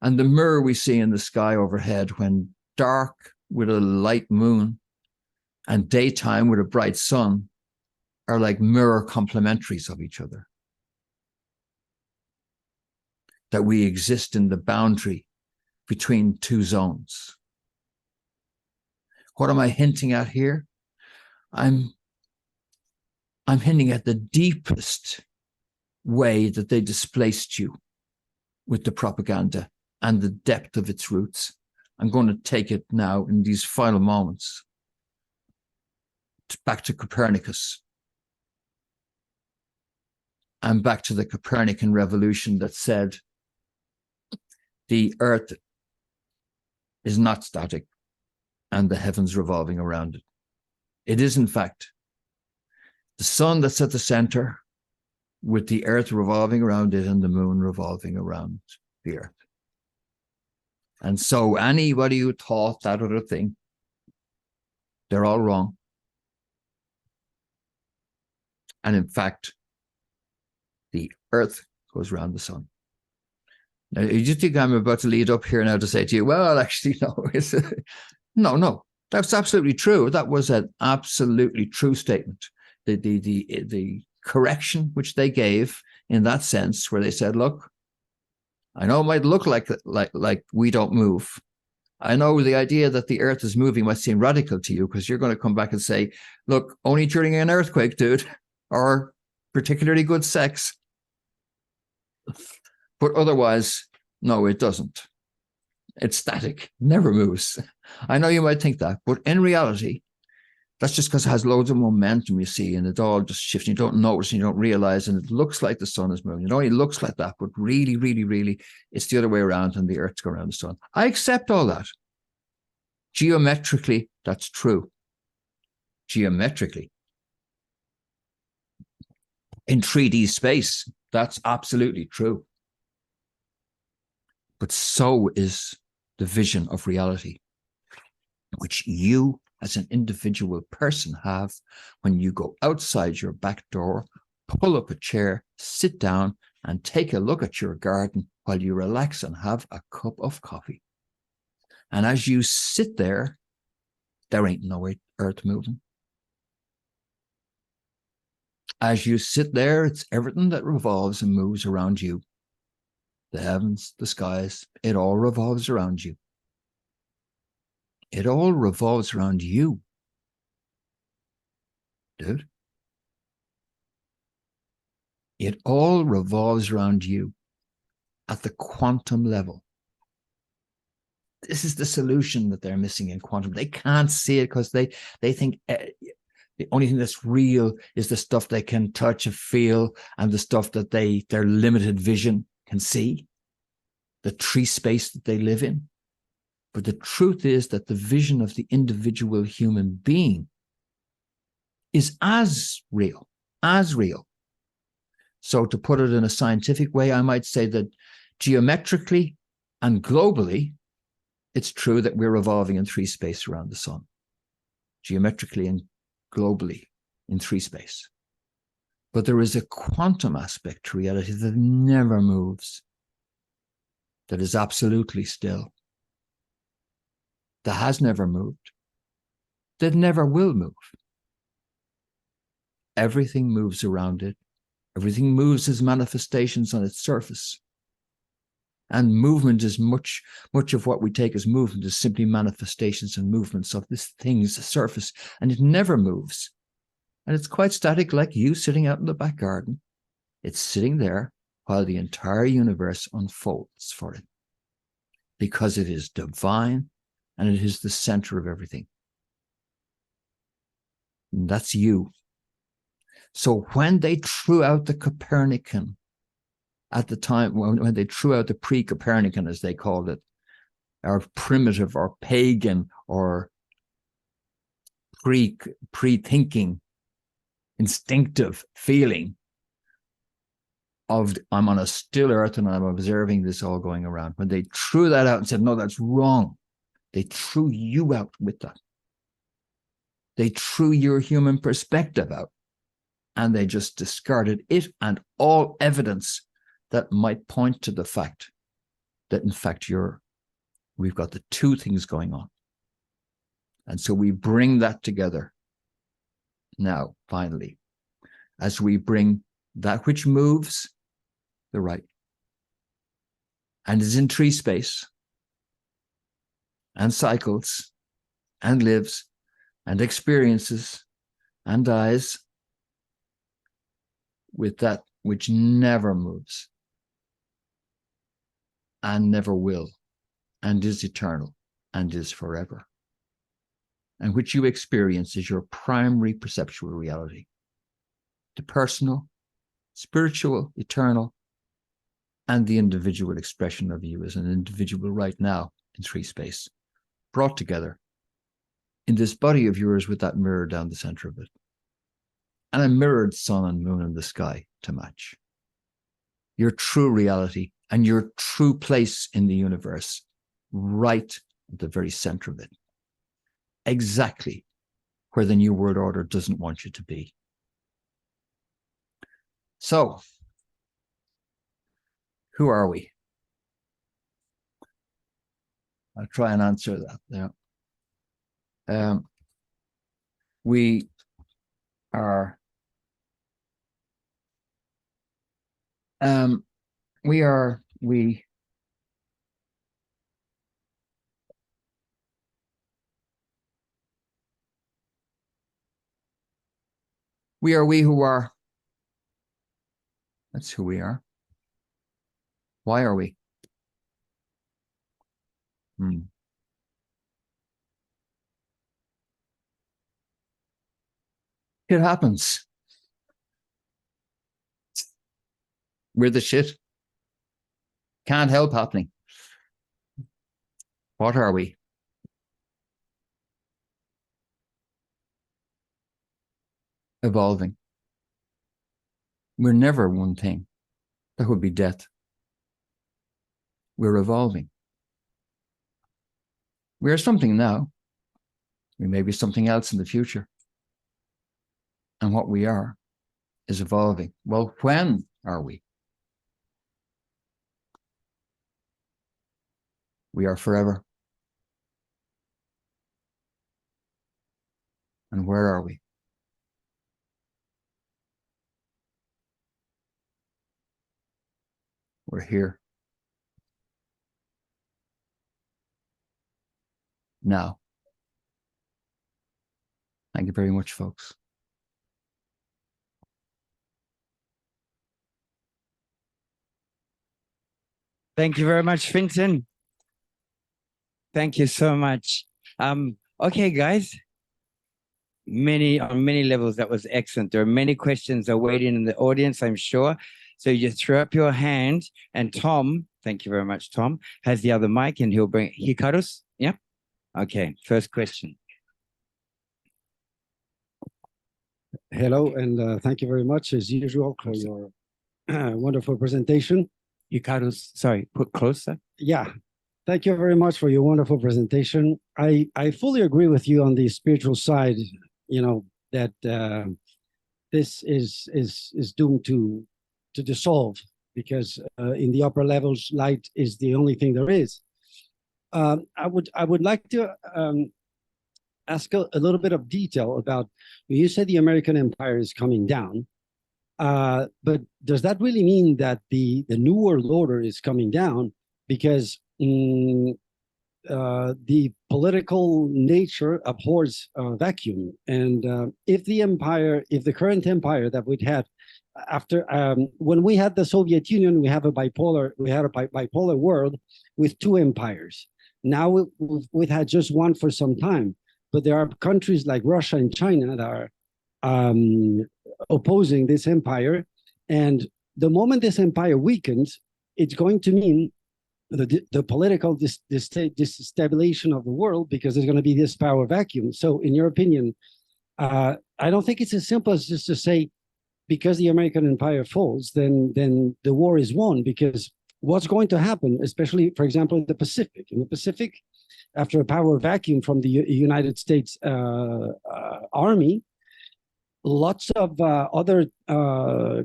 And the mirror we see in the sky overhead when dark with a light moon and daytime with a bright sun are like mirror complementaries of each other. That we exist in the boundary between two zones. What am I hinting at here? I'm hinting at the deepest way that they displaced you with the propaganda and the depth of its roots. I'm going to take it now in these final moments back to Copernicus and back to the Copernican revolution that said the earth is not static and the heavens revolving around it. It is, in fact, the sun that's at the center with the earth revolving around it and the moon revolving around the earth. And so anybody who thought that other thing, they're all wrong. And in fact, the earth goes around the sun. Now, you think I'm about to lead up here now to say to you, well, actually, no, no, that's absolutely true. That was an absolutely true statement. The correction which they gave in that sense, where they said, look, I know it might look like we don't move. I know the idea that the earth is moving might seem radical to you because you're going to come back and say, look, only during an earthquake, dude, or particularly good sex. But otherwise, no, it doesn't. It's static, never moves. I know you might think that, but in reality, that's just because it has loads of momentum, you see, and it's all just shifting. You don't notice and you don't realize, and it looks like the sun is moving. It only looks like that, but really, really, really, it's the other way around, and the earth's going around the sun. I accept all that. Geometrically, that's true. Geometrically. In 3D space, that's absolutely true. But so is the vision of reality, which you as an individual person have when you go outside your back door, pull up a chair, sit down, and take a look at your garden while you relax and have a cup of coffee. And as you sit there ain't no earth moving. As you sit there, it's everything that revolves and moves around you. The heavens, the skies, it all revolves around you. It all revolves around you, dude. It all revolves around you at the quantum level. This is the solution that they're missing in quantum. They can't see it because they think the only thing that's real is the stuff they can touch and feel and the stuff that their limited vision can see, the tree space that they live in. But the truth is that the vision of the individual human being is as real, as real. So to put it in a scientific way, I might say that geometrically and globally, it's true that we're revolving in 3 space around the sun. Geometrically and globally in 3 space. But there is a quantum aspect to reality that never moves, that is absolutely still, that has never moved, that never will move. Everything moves around it. Everything moves as manifestations on its surface. And movement is much of what we take as movement is simply manifestations and movements of this thing's surface. And it never moves. And it's quite static, like you sitting out in the back garden. It's sitting there while the entire universe unfolds for it. Because it is divine and it is the center of everything. And that's you. So when they threw out the Copernican, at the time, when they threw out the pre-Copernican, as they called it, or primitive or pagan or pre-thinking, instinctive feeling of I'm on a still earth and I'm observing this all going around. When they threw that out and said, no, that's wrong, they threw you out with that. They threw your human perspective out and they just discarded it and all evidence that might point to the fact that, in fact, we've got the 2 things going on. And so we bring that together now, finally, as we bring that which moves, the right, and is in 3 space, and cycles, and lives, and experiences, and dies, with that which never moves, and never will, and is eternal, and is forever, and which you experience as your primary perceptual reality. The personal, spiritual, eternal, and the individual expression of you as an individual right now in 3 space, brought together in this body of yours with that mirror down the center of it, and a mirrored sun and moon in the sky to match. Your true reality and your true place in the universe, right at the very center of it. Exactly where the New World Order doesn't want you to be. So, who are we? I'll try and answer that. Yeah. We are We are we who are. That's who we are. Why are we? It happens. We're the shit. Can't help happening. What are we? Evolving. We're never one thing. That would be death. We're evolving. We're something now. We may be something else in the future. And what we are is evolving. Well, when are we? We are forever. And where are we? We're here. Now. Thank you very much, folks. Thank you very much, Fintan. Thank you so much. Okay, guys. On many levels, that was excellent. There are many questions are waiting in the audience, I'm sure. So you throw up your hand, and Tom, thank you very much, Tom, has the other mic, and he'll bring Hikaru's. Yeah. Okay. First question. Hello, and thank you very much, as usual, for your wonderful presentation. Hikaru's, sorry, put closer. Yeah, thank you very much for your wonderful presentation. I fully agree with you on the spiritual side, you know, that this is doomed to dissolve, because in the upper levels, light is the only thing there is. I would like to ask a little bit of detail about, you said the American empire is coming down, but does that really mean that the New World Order is coming down? Because the political nature abhors vacuum, and if the current empire that we'd had after when we had the Soviet Union, we had a bipolar world with two empires. Now we've had just one for some time, but there are countries like Russia and China that are opposing this empire, and the moment this empire weakens, it's going to mean the political destabilization of the world, because there's going to be this power vacuum. So in your opinion, I don't think it's as simple as just to say, because the American empire falls, then the war is won, because what's going to happen, especially, for example, in the Pacific, after a power vacuum from the United States Army, lots of other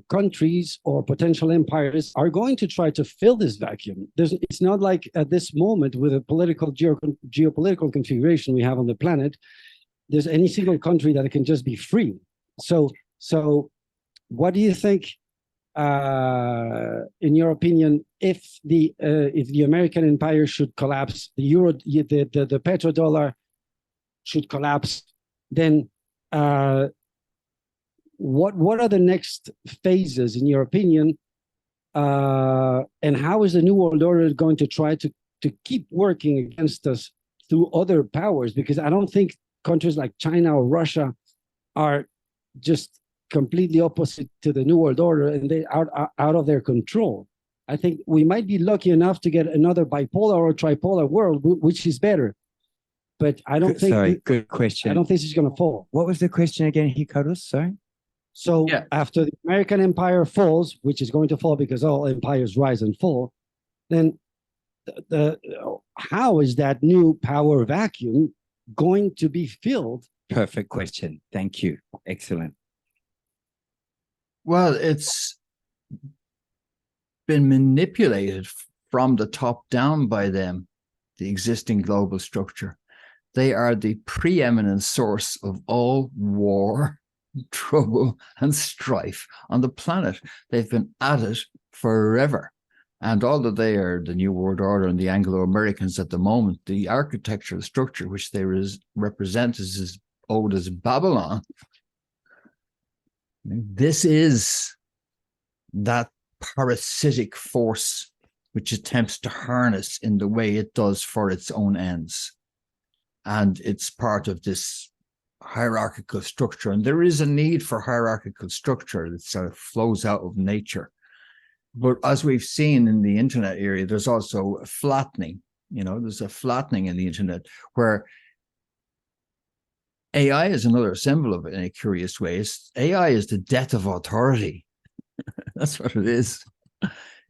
countries or potential empires are going to try to fill this vacuum. It's not like at this moment, with a geopolitical configuration we have on the planet, there's any single country that can just be free. So what do you think, in your opinion, if the American empire should collapse, the petrodollar should collapse, then what are the next phases, in your opinion, and how is the New World Order going to try to keep working against us through other powers? Because I don't think countries like China or Russia are just completely opposite to the New World Order, and they are out of their control. I think we might be lucky enough to get another bipolar or tripolar world, which is better. But I don't think. Sorry, good question. I don't think it's going to fall. What was the question again, Hikaru? Sorry. So after the American empire falls, which is going to fall because all empires rise and fall, then how is that new power vacuum going to be filled? Perfect question. Thank you. Excellent. Well, it's been manipulated from the top down by them, the existing global structure. They are the preeminent source of all war, trouble, and strife on the planet. They've been at it forever. And although they are the New World Order and the Anglo-Americans at the moment, the architecture, the structure which they represent is as old as Babylon. This is that parasitic force which attempts to harness in the way it does for its own ends. And it's part of this hierarchical structure. And there is a need for hierarchical structure that sort of flows out of nature. But as we've seen in the internet area, there's also a flattening. There's a flattening in the internet where AI is another symbol of it in a curious way. AI is the death of authority. That's what it is.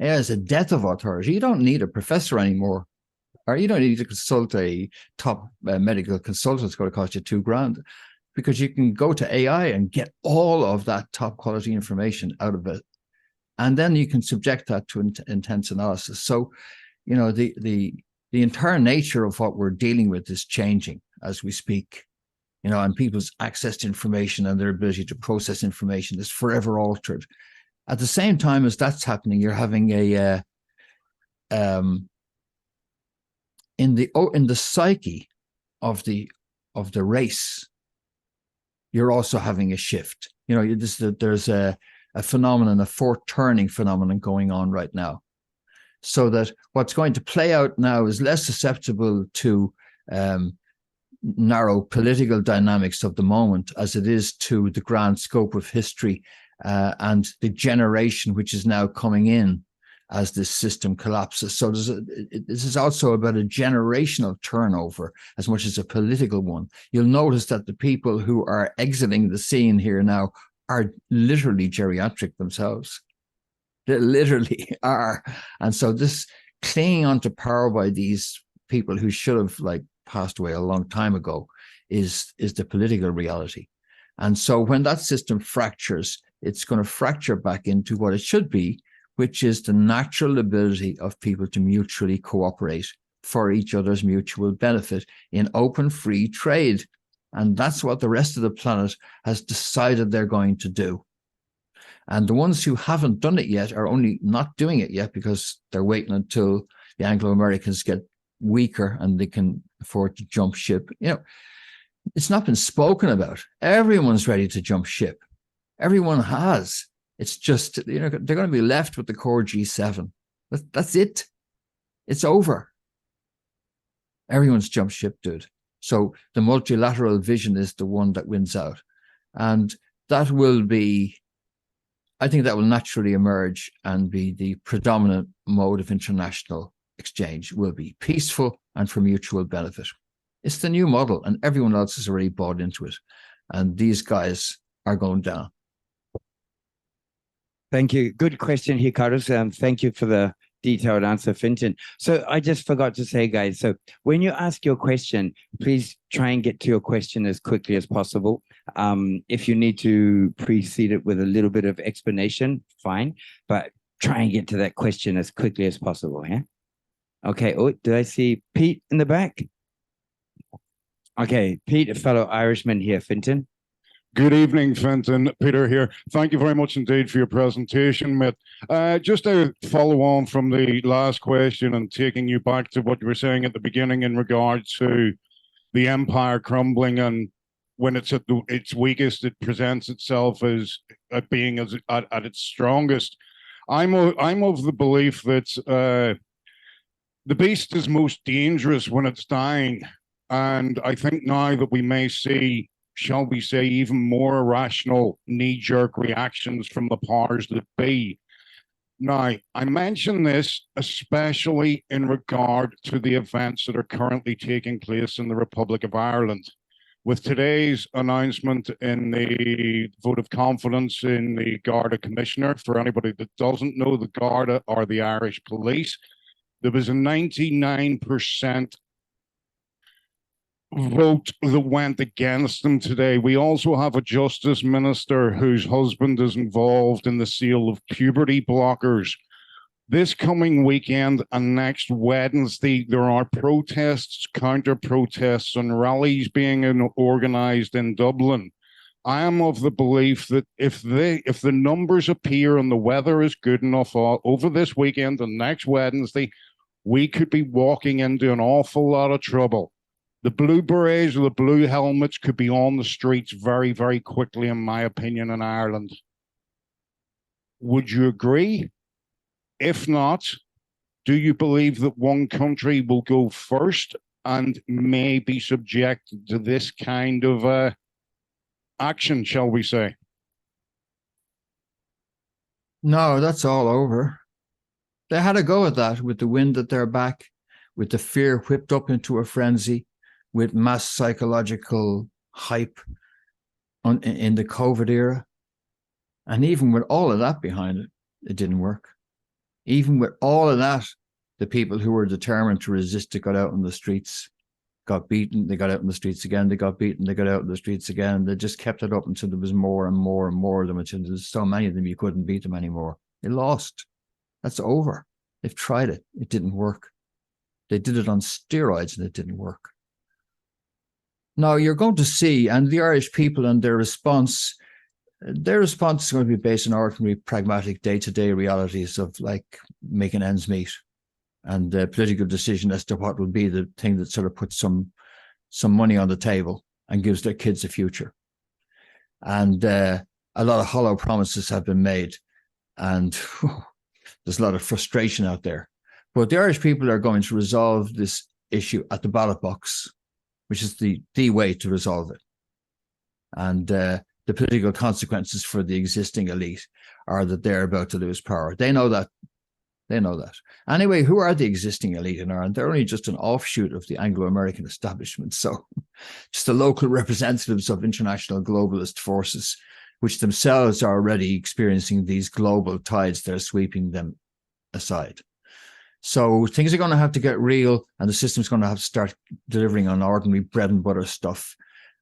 AI is a death of authority. You don't need a professor anymore, or you don't need to consult a top medical consultant. It's going to cost you $2,000, because you can go to AI and get all of that top quality information out of it. And then you can subject that to intense analysis. So, the entire nature of what we're dealing with is changing as we speak. And people's access to information and their ability to process information is forever altered. At the same time as that's happening, you're having in the psyche of the race, you're also having a shift. There's a phenomenon, a fourth turning phenomenon going on right now. So that what's going to play out now is less susceptible to narrow political dynamics of the moment as it is to the grand scope of history and the generation which is now coming in as this system collapses. So this is also about a generational turnover as much as a political one. You'll notice that the people who are exiting the scene here now are literally geriatric themselves. They literally are. And so this clinging onto power by these people who should have passed away a long time ago is the political reality. And so when that system fractures, it's going to fracture back into what it should be, which is the natural ability of people to mutually cooperate for each other's mutual benefit in open, free trade. And that's what the rest of the planet has decided they're going to do. And the ones who haven't done it yet are only not doing it yet because they're waiting until the Anglo-Americans get weaker and they can afford to jump ship. It's not been spoken about. Everyone's ready to jump ship. Everyone has. It's just, they're going to be left with the core G7. That's it. It's over. Everyone's jumped ship, dude. So the multilateral vision is the one that wins out. And that will be, I think that will naturally emerge and be the predominant mode of international exchange, will be peaceful and for mutual benefit. It's the new model, and everyone else has already bought into it. And these guys are going down. Thank you. Good question here, Carlos. Thank you for the detailed answer, Fintan. So I just forgot to say, guys, so when you ask your question, please try and get to your question as quickly as possible. If you need to precede it with a little bit of explanation, fine, but try and get to that question as quickly as possible, yeah? Okay, oh, did I see Pete in the back? Okay, Pete, a fellow Irishman here, Fintan. Good evening, Fintan. Peter here. Thank you very much indeed for your presentation, mate. Just to follow on from the last question and taking you back to what you were saying at the beginning in regard to the empire crumbling, and when it's at its weakest, it presents itself as being at its strongest. I'm of the belief that the beast is most dangerous when it's dying, and I think now that we may see, shall we say, even more irrational knee-jerk reactions from the powers that be. Now, I mention this especially in regard to the events that are currently taking place in the Republic of Ireland. With today's announcement in the vote of confidence in the Garda Commissioner, for anybody that doesn't know, the Garda are the Irish police. There was a 99% vote that went against them today. We also have a justice minister whose husband is involved in the sale of puberty blockers. This coming weekend and next Wednesday, there are protests, counter-protests, and rallies being organised in Dublin. I am of the belief that if the numbers appear and the weather is good enough over this weekend and next Wednesday, we could be walking into an awful lot of trouble. The blue berets or the blue helmets could be on the streets very, very quickly, in my opinion, in Ireland. Would you agree? If not, do you believe that one country will go first and may be subjected to this kind of action, shall we say? No, that's all over. They had a go at that with the wind at their back, with the fear whipped up into a frenzy, with mass psychological hype in the COVID era. And even with all of that behind it, it didn't work. Even with all of that, the people who were determined to resist it got out on the streets, got beaten, they got out on the streets again, they got beaten, they got out on the streets again. They just kept it up until there was more and more and more of them, until there's so many of them you couldn't beat them anymore. They lost. That's over. They've tried it. It didn't work. They did it on steroids and it didn't work. Now you're going to see, and the Irish people and their response is going to be based on ordinary, pragmatic, day-to-day realities of like making ends meet, and the political decision as to what will be the thing that sort of puts some money on the table and gives their kids a future. And a lot of hollow promises have been made, and there's a lot of frustration out there. But the Irish people are going to resolve this issue at the ballot box, which is the way to resolve it. And the political consequences for the existing elite are that they're about to lose power. They know that. They know that. Anyway, who are the existing elite in Ireland? They're only just an offshoot of the Anglo-American establishment. So just the local representatives of international globalist forces, which themselves are already experiencing these global tides that are sweeping them aside. So things are going to have to get real, and the system's going to have to start delivering on ordinary bread and butter stuff.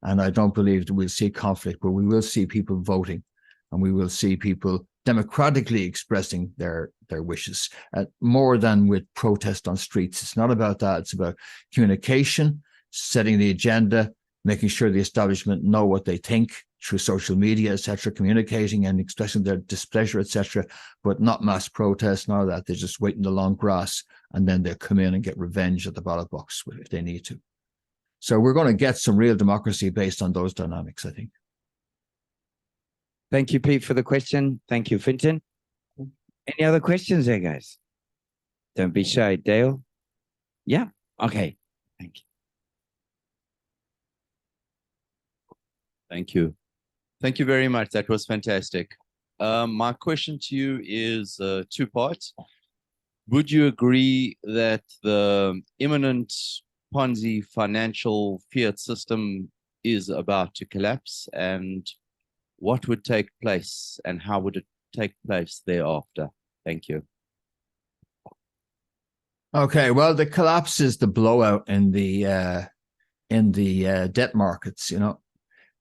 And I don't believe that we'll see conflict, but we will see people voting, and we will see people democratically expressing their wishes, more than with protest on streets. It's not about that. It's about communication, setting the agenda, making sure the establishment know what they think through social media, etc., communicating and expressing their displeasure, etc., but not mass protests, none of that. They just wait in the long grass, and then they'll come in and get revenge at the ballot box if they need to. So we're going to get some real democracy based on those dynamics, I think. Thank you, Pete, for the question. Thank you, Fintan. Any other questions there, guys? Don't be shy. Dale? Yeah? Okay. Thank you. Thank you. Thank you very much. That was fantastic. My question to you is two parts. Would you agree that the imminent Ponzi financial fiat system is about to collapse, and what would take place and how would it take place thereafter? Thank you. Okay, well, the collapse is the blowout in the debt markets,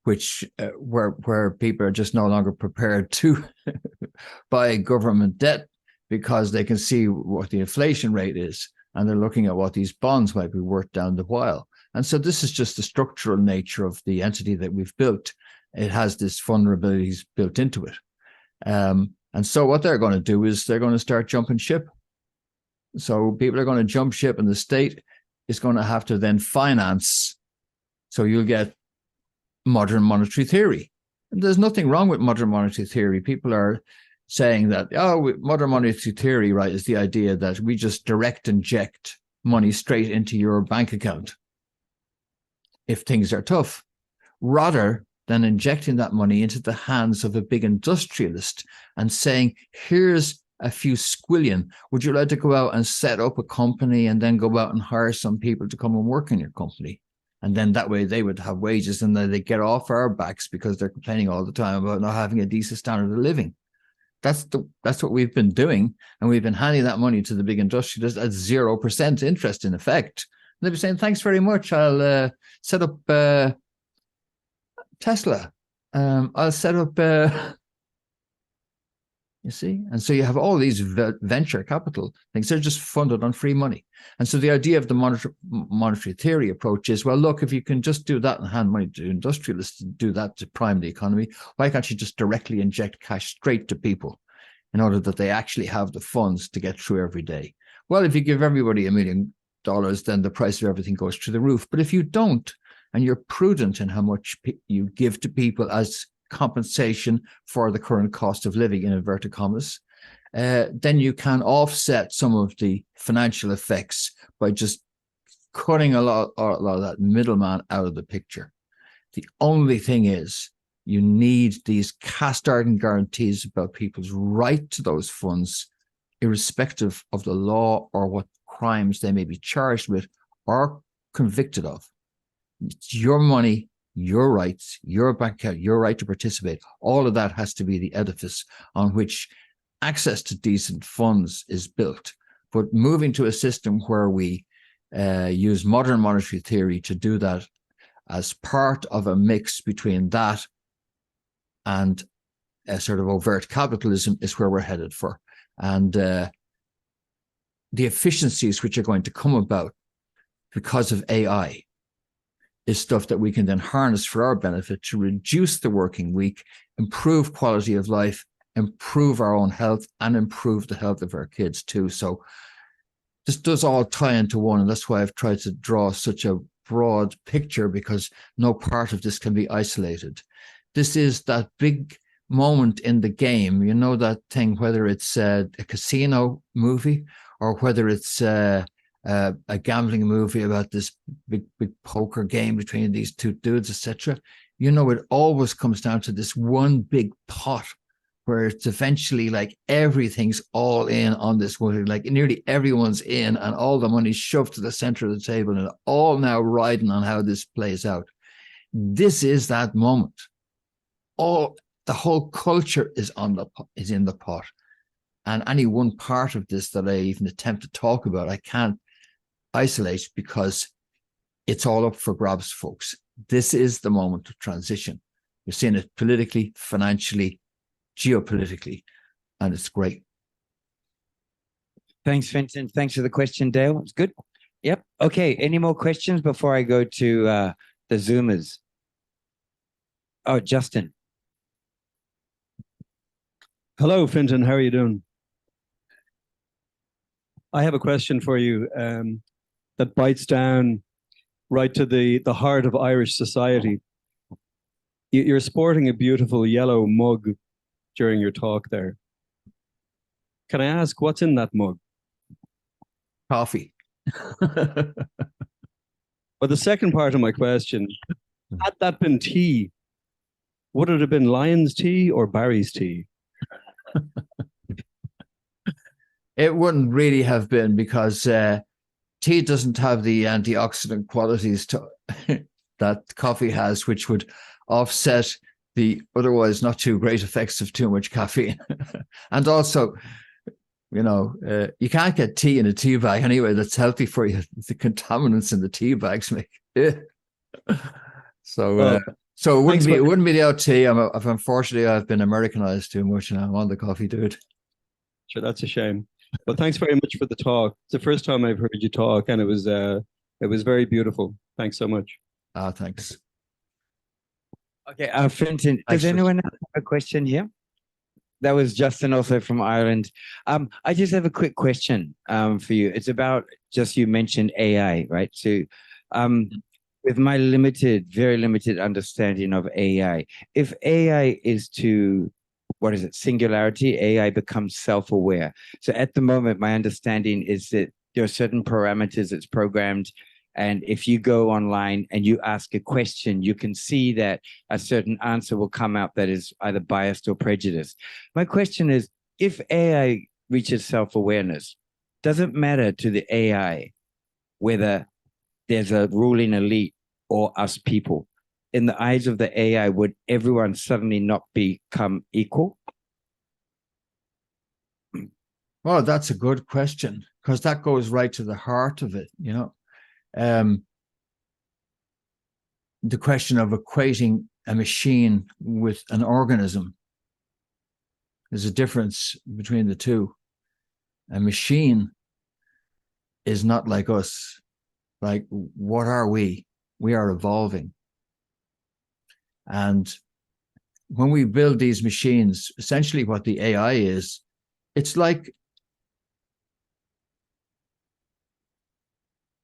which where people are just no longer prepared to buy government debt because they can see what the inflation rate is, and they're looking at what these bonds might be worth down the while. And so this is just the structural nature of the entity that we've built. It has this vulnerabilities built into it. And so what they're going to do is they're going to start jumping ship. So people are going to jump ship, and the state is going to have to then finance. So you'll get modern monetary theory. And there's nothing wrong with modern monetary theory. People are saying that, modern monetary theory, right, is the idea that we just direct inject money straight into your bank account if things are tough, rather than injecting that money into the hands of a big industrialist and saying, here's a few squillion. Would you like to go out and set up a company and then go out and hire some people to come and work in your company? And then that way they would have wages, and then they get off our backs because they're complaining all the time about not having a decent standard of living. That's what we've been doing. And we've been handing that money to the big industrialists at 0% interest in effect. And they've been saying, thanks very much. I'll set up Tesla. I'll set up, you see? And so you have all these venture capital things. They're just funded on free money. And so the idea of the monetary theory approach is, well, look, if you can just do that and hand money to industrialists and do that to prime the economy, why can't you just directly inject cash straight to people in order that they actually have the funds to get through every day? Well, if you give everybody $1 million dollars, then the price of everything goes through the roof. But if you don't, and you're prudent in how much you give to people as compensation for the current cost of living, in inverted commas, then you can offset some of the financial effects by just cutting a lot of that middleman out of the picture. The only thing is, you need these cast iron guarantees about people's right to those funds, irrespective of the law or what crimes they may be charged with or convicted of. It's your money, your rights, your bank account, your right to participate. All of that has to be the edifice on which access to decent funds is built. But moving to a system where we use modern monetary theory to do that as part of a mix between that and a sort of overt capitalism is where we're headed for. And the efficiencies which are going to come about because of AI is stuff that we can then harness for our benefit to reduce the working week, improve quality of life, improve our own health, and improve the health of our kids too. So this does all tie into one, and that's why I've tried to draw such a broad picture, because no part of this can be isolated. This is that big moment in the game, you know, that thing, whether it's a casino movie or whether it's a gambling movie about this big poker game between these two dudes, etc. You know, it always comes down to this one big pot where it's eventually like everything's all in on this one, like nearly everyone's in and all the money's shoved to the center of the table and all now riding on how this plays out. This is that moment. The whole culture is in the pot. And any one part of this that I even attempt to talk about, I can't isolate because it's all up for grabs, folks. This is the moment of transition. You're seeing it politically, financially, geopolitically, and it's great. Thanks, Fintan. Thanks for the question, Dale. It's good. Yep. Okay. Any more questions before I go to the Zoomers? Oh, Justin. Hello, Fintan. How are you doing? I have a question for you that bites down right to the heart of Irish society. You're sporting a beautiful yellow mug during your talk there. Can I ask what's in that mug? Coffee. But the second part of my question, had that been tea, would it have been Lyon's tea or Barry's tea? It wouldn't really have been, because tea doesn't have the antioxidant qualities that coffee has, which would offset the otherwise not too great effects of too much caffeine. And also, you know, you can't get tea in a tea bag anyway that's healthy for you. The contaminants in the tea bags make so it wouldn't be the old tea. Unfortunately, I've been Americanized too much and I'm on the coffee dude. Sure, that's a shame. But thanks very much for the talk. It's the first time I've heard you talk, and it was very beautiful. Thanks so much. Thanks. Okay, Fintan, does anyone have a question here? That was Justin, also from Ireland. I just have a quick question for you. It's about you mentioned AI, right? So with my very limited understanding of AI, if AI is to, singularity, AI becomes self-aware. So at the moment, my understanding is that there are certain parameters it's programmed. And if you go online and you ask a question, you can see that a certain answer will come out that is either biased or prejudiced. My question is, if AI reaches self-awareness, does it matter to the AI whether there's a ruling elite or us people? In the eyes of the AI, would everyone suddenly not become equal? Well, that's a good question, because that goes right to the heart of it, you know. The question of equating a machine with an organism. There's a difference between the two. A machine is not like us. Like, what are we? We are evolving. And when we build these machines, essentially what the AI is, it's like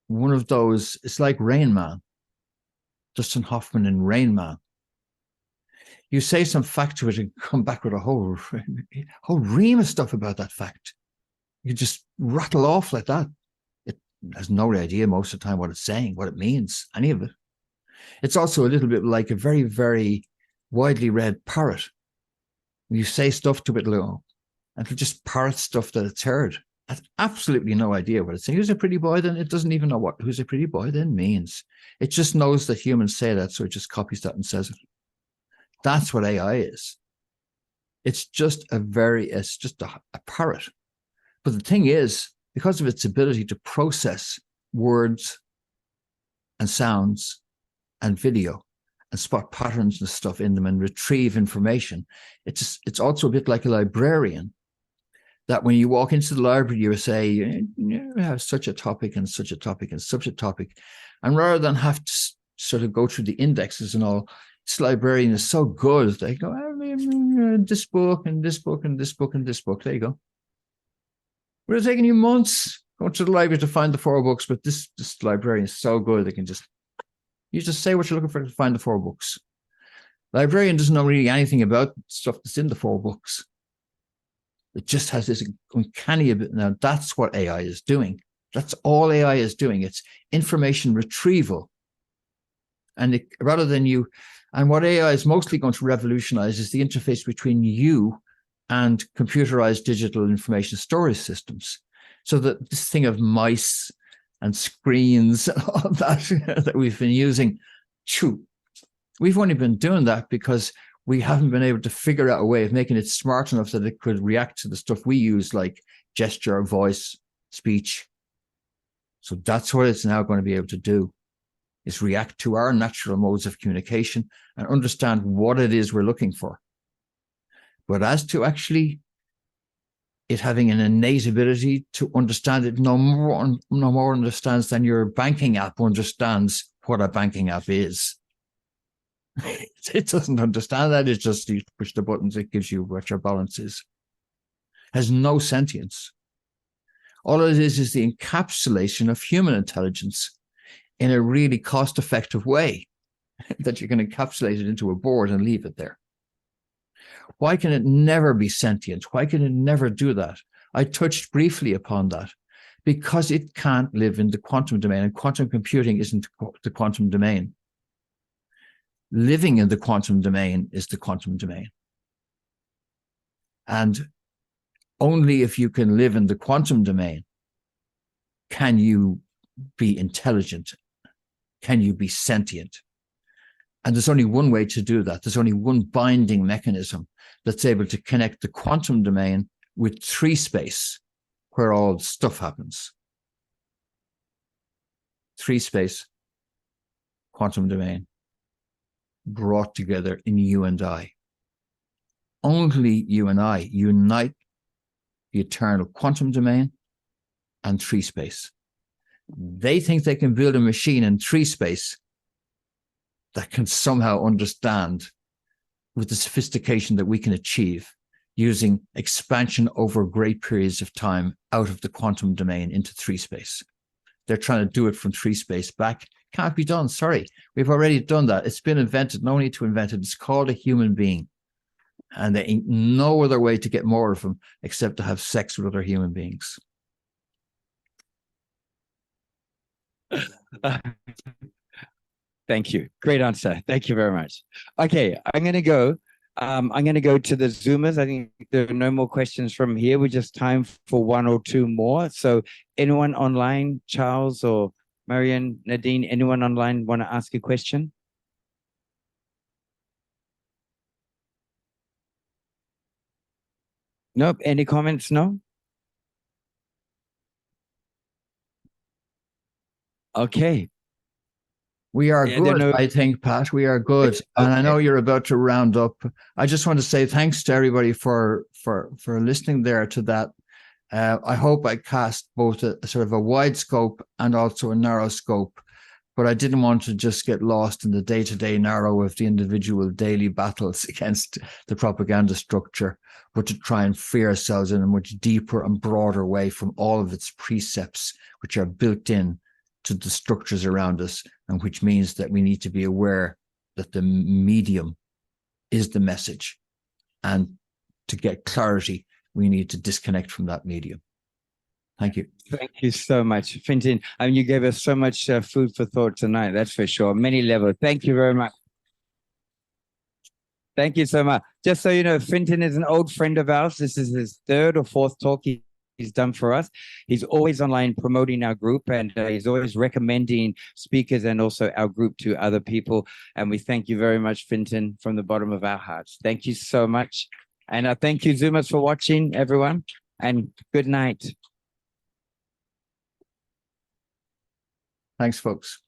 one of those, it's like Rain Man, Dustin Hoffman in Rain Man. You say some fact to it and come back with a whole ream of stuff about that fact. You just rattle off like that. It has no idea most of the time what it's saying, what it means, any of it. It's also a little bit like a very, very widely read parrot. You say stuff to it, and it'll just parrot stuff that it's heard. Has absolutely no idea what it's saying. Who's a pretty boy then? It doesn't even know what who's a pretty boy then means. It just knows that humans say that, so it just copies that and says it. That's what AI is. It's just a parrot. But the thing is, because of its ability to process words and sounds and video and spot patterns and stuff in them and retrieve information, it's also a bit like a librarian, that when you walk into the library, you say, you have such a topic and such a topic and such a topic. And rather than have to sort of go through the indexes and all, this librarian is so good. They go, this book and this book and this book and this book. There you go. Would have taken you months going to the library to find the 4 books, but this librarian is so good. They can you just say what you're looking for to find the 4 books. Librarian doesn't know really anything about stuff that's in the 4 books. It just has this uncanny ability. Now, that's what AI is doing. That's all AI is doing. It's information retrieval. And rather than you, and what AI is mostly going to revolutionize is the interface between you and computerized digital information storage systems. So that this thing of mice and screens and all that we've been using, we've only been doing that because we haven't been able to figure out a way of making it smart enough that it could react to the stuff we use, like gesture, voice, speech. So that's what it's now going to be able to do, is react to our natural modes of communication and understand what it is we're looking for. But as to actually it having an innate ability to understand it, no more understands than your banking app understands what a banking app is. It doesn't understand that. It's just you push the buttons, it gives you what your balance is. Has no sentience. All it is the encapsulation of human intelligence in a really cost-effective way that you can encapsulate it into a board and leave it there. Why can it never be sentient? Why can it never do that? I touched briefly upon that. Because it can't live in the quantum domain, and quantum computing isn't the quantum domain. Living in the quantum domain is the quantum domain. And only if you can live in the quantum domain can you be intelligent, can you be sentient. And there's only one way to do that. There's only one binding mechanism that's able to connect the quantum domain with 3 space, where all stuff happens. 3 space, quantum domain, brought together in you and I. Only you and I unite the eternal quantum domain and 3 space. They think they can build a machine in 3 space that can somehow understand, with the sophistication that we can achieve, using expansion over great periods of time out of the quantum domain into 3 space. They're trying to do it from 3 space back. Can't be done. Sorry. We've already done that. It's been invented. No need to invent it. It's called a human being. And there ain't no other way to get more of them except to have sex with other human beings. Thank you. Great answer. Thank you very much. Okay, I'm going to go to the Zoomers. I think there are no more questions from here. We just time for 1 or 2 more. So anyone online, Charles or Marian, Nadine, anyone online want to ask a question? Nope. Any comments? No? Okay. We are good, I think, Pat. We are good. Okay. And I know you're about to round up. I just want to say thanks to everybody for listening there to that. I hope I cast both a sort of a wide scope and also a narrow scope, but I didn't want to just get lost in the day-to-day narrow of the individual daily battles against the propaganda structure, but to try and free ourselves in a much deeper and broader way from all of its precepts, which are built in to the structures around us, and which means that we need to be aware that the medium is the message. And to get clarity, we need to disconnect from that medium. Thank you. Thank you so much, Fintan. I mean, you gave us so much food for thought tonight, that's for sure. Many levels. Thank you very much. Thank you so much. Just so you know, Fintan is an old friend of ours. This is his third or fourth talk he's done for us. He's always online promoting our group, and he's always recommending speakers and also our group to other people. And we thank you very much, Fintan, from the bottom of our hearts. Thank you so much. And thank you, Zoomers, for watching, everyone. And good night. Thanks, folks.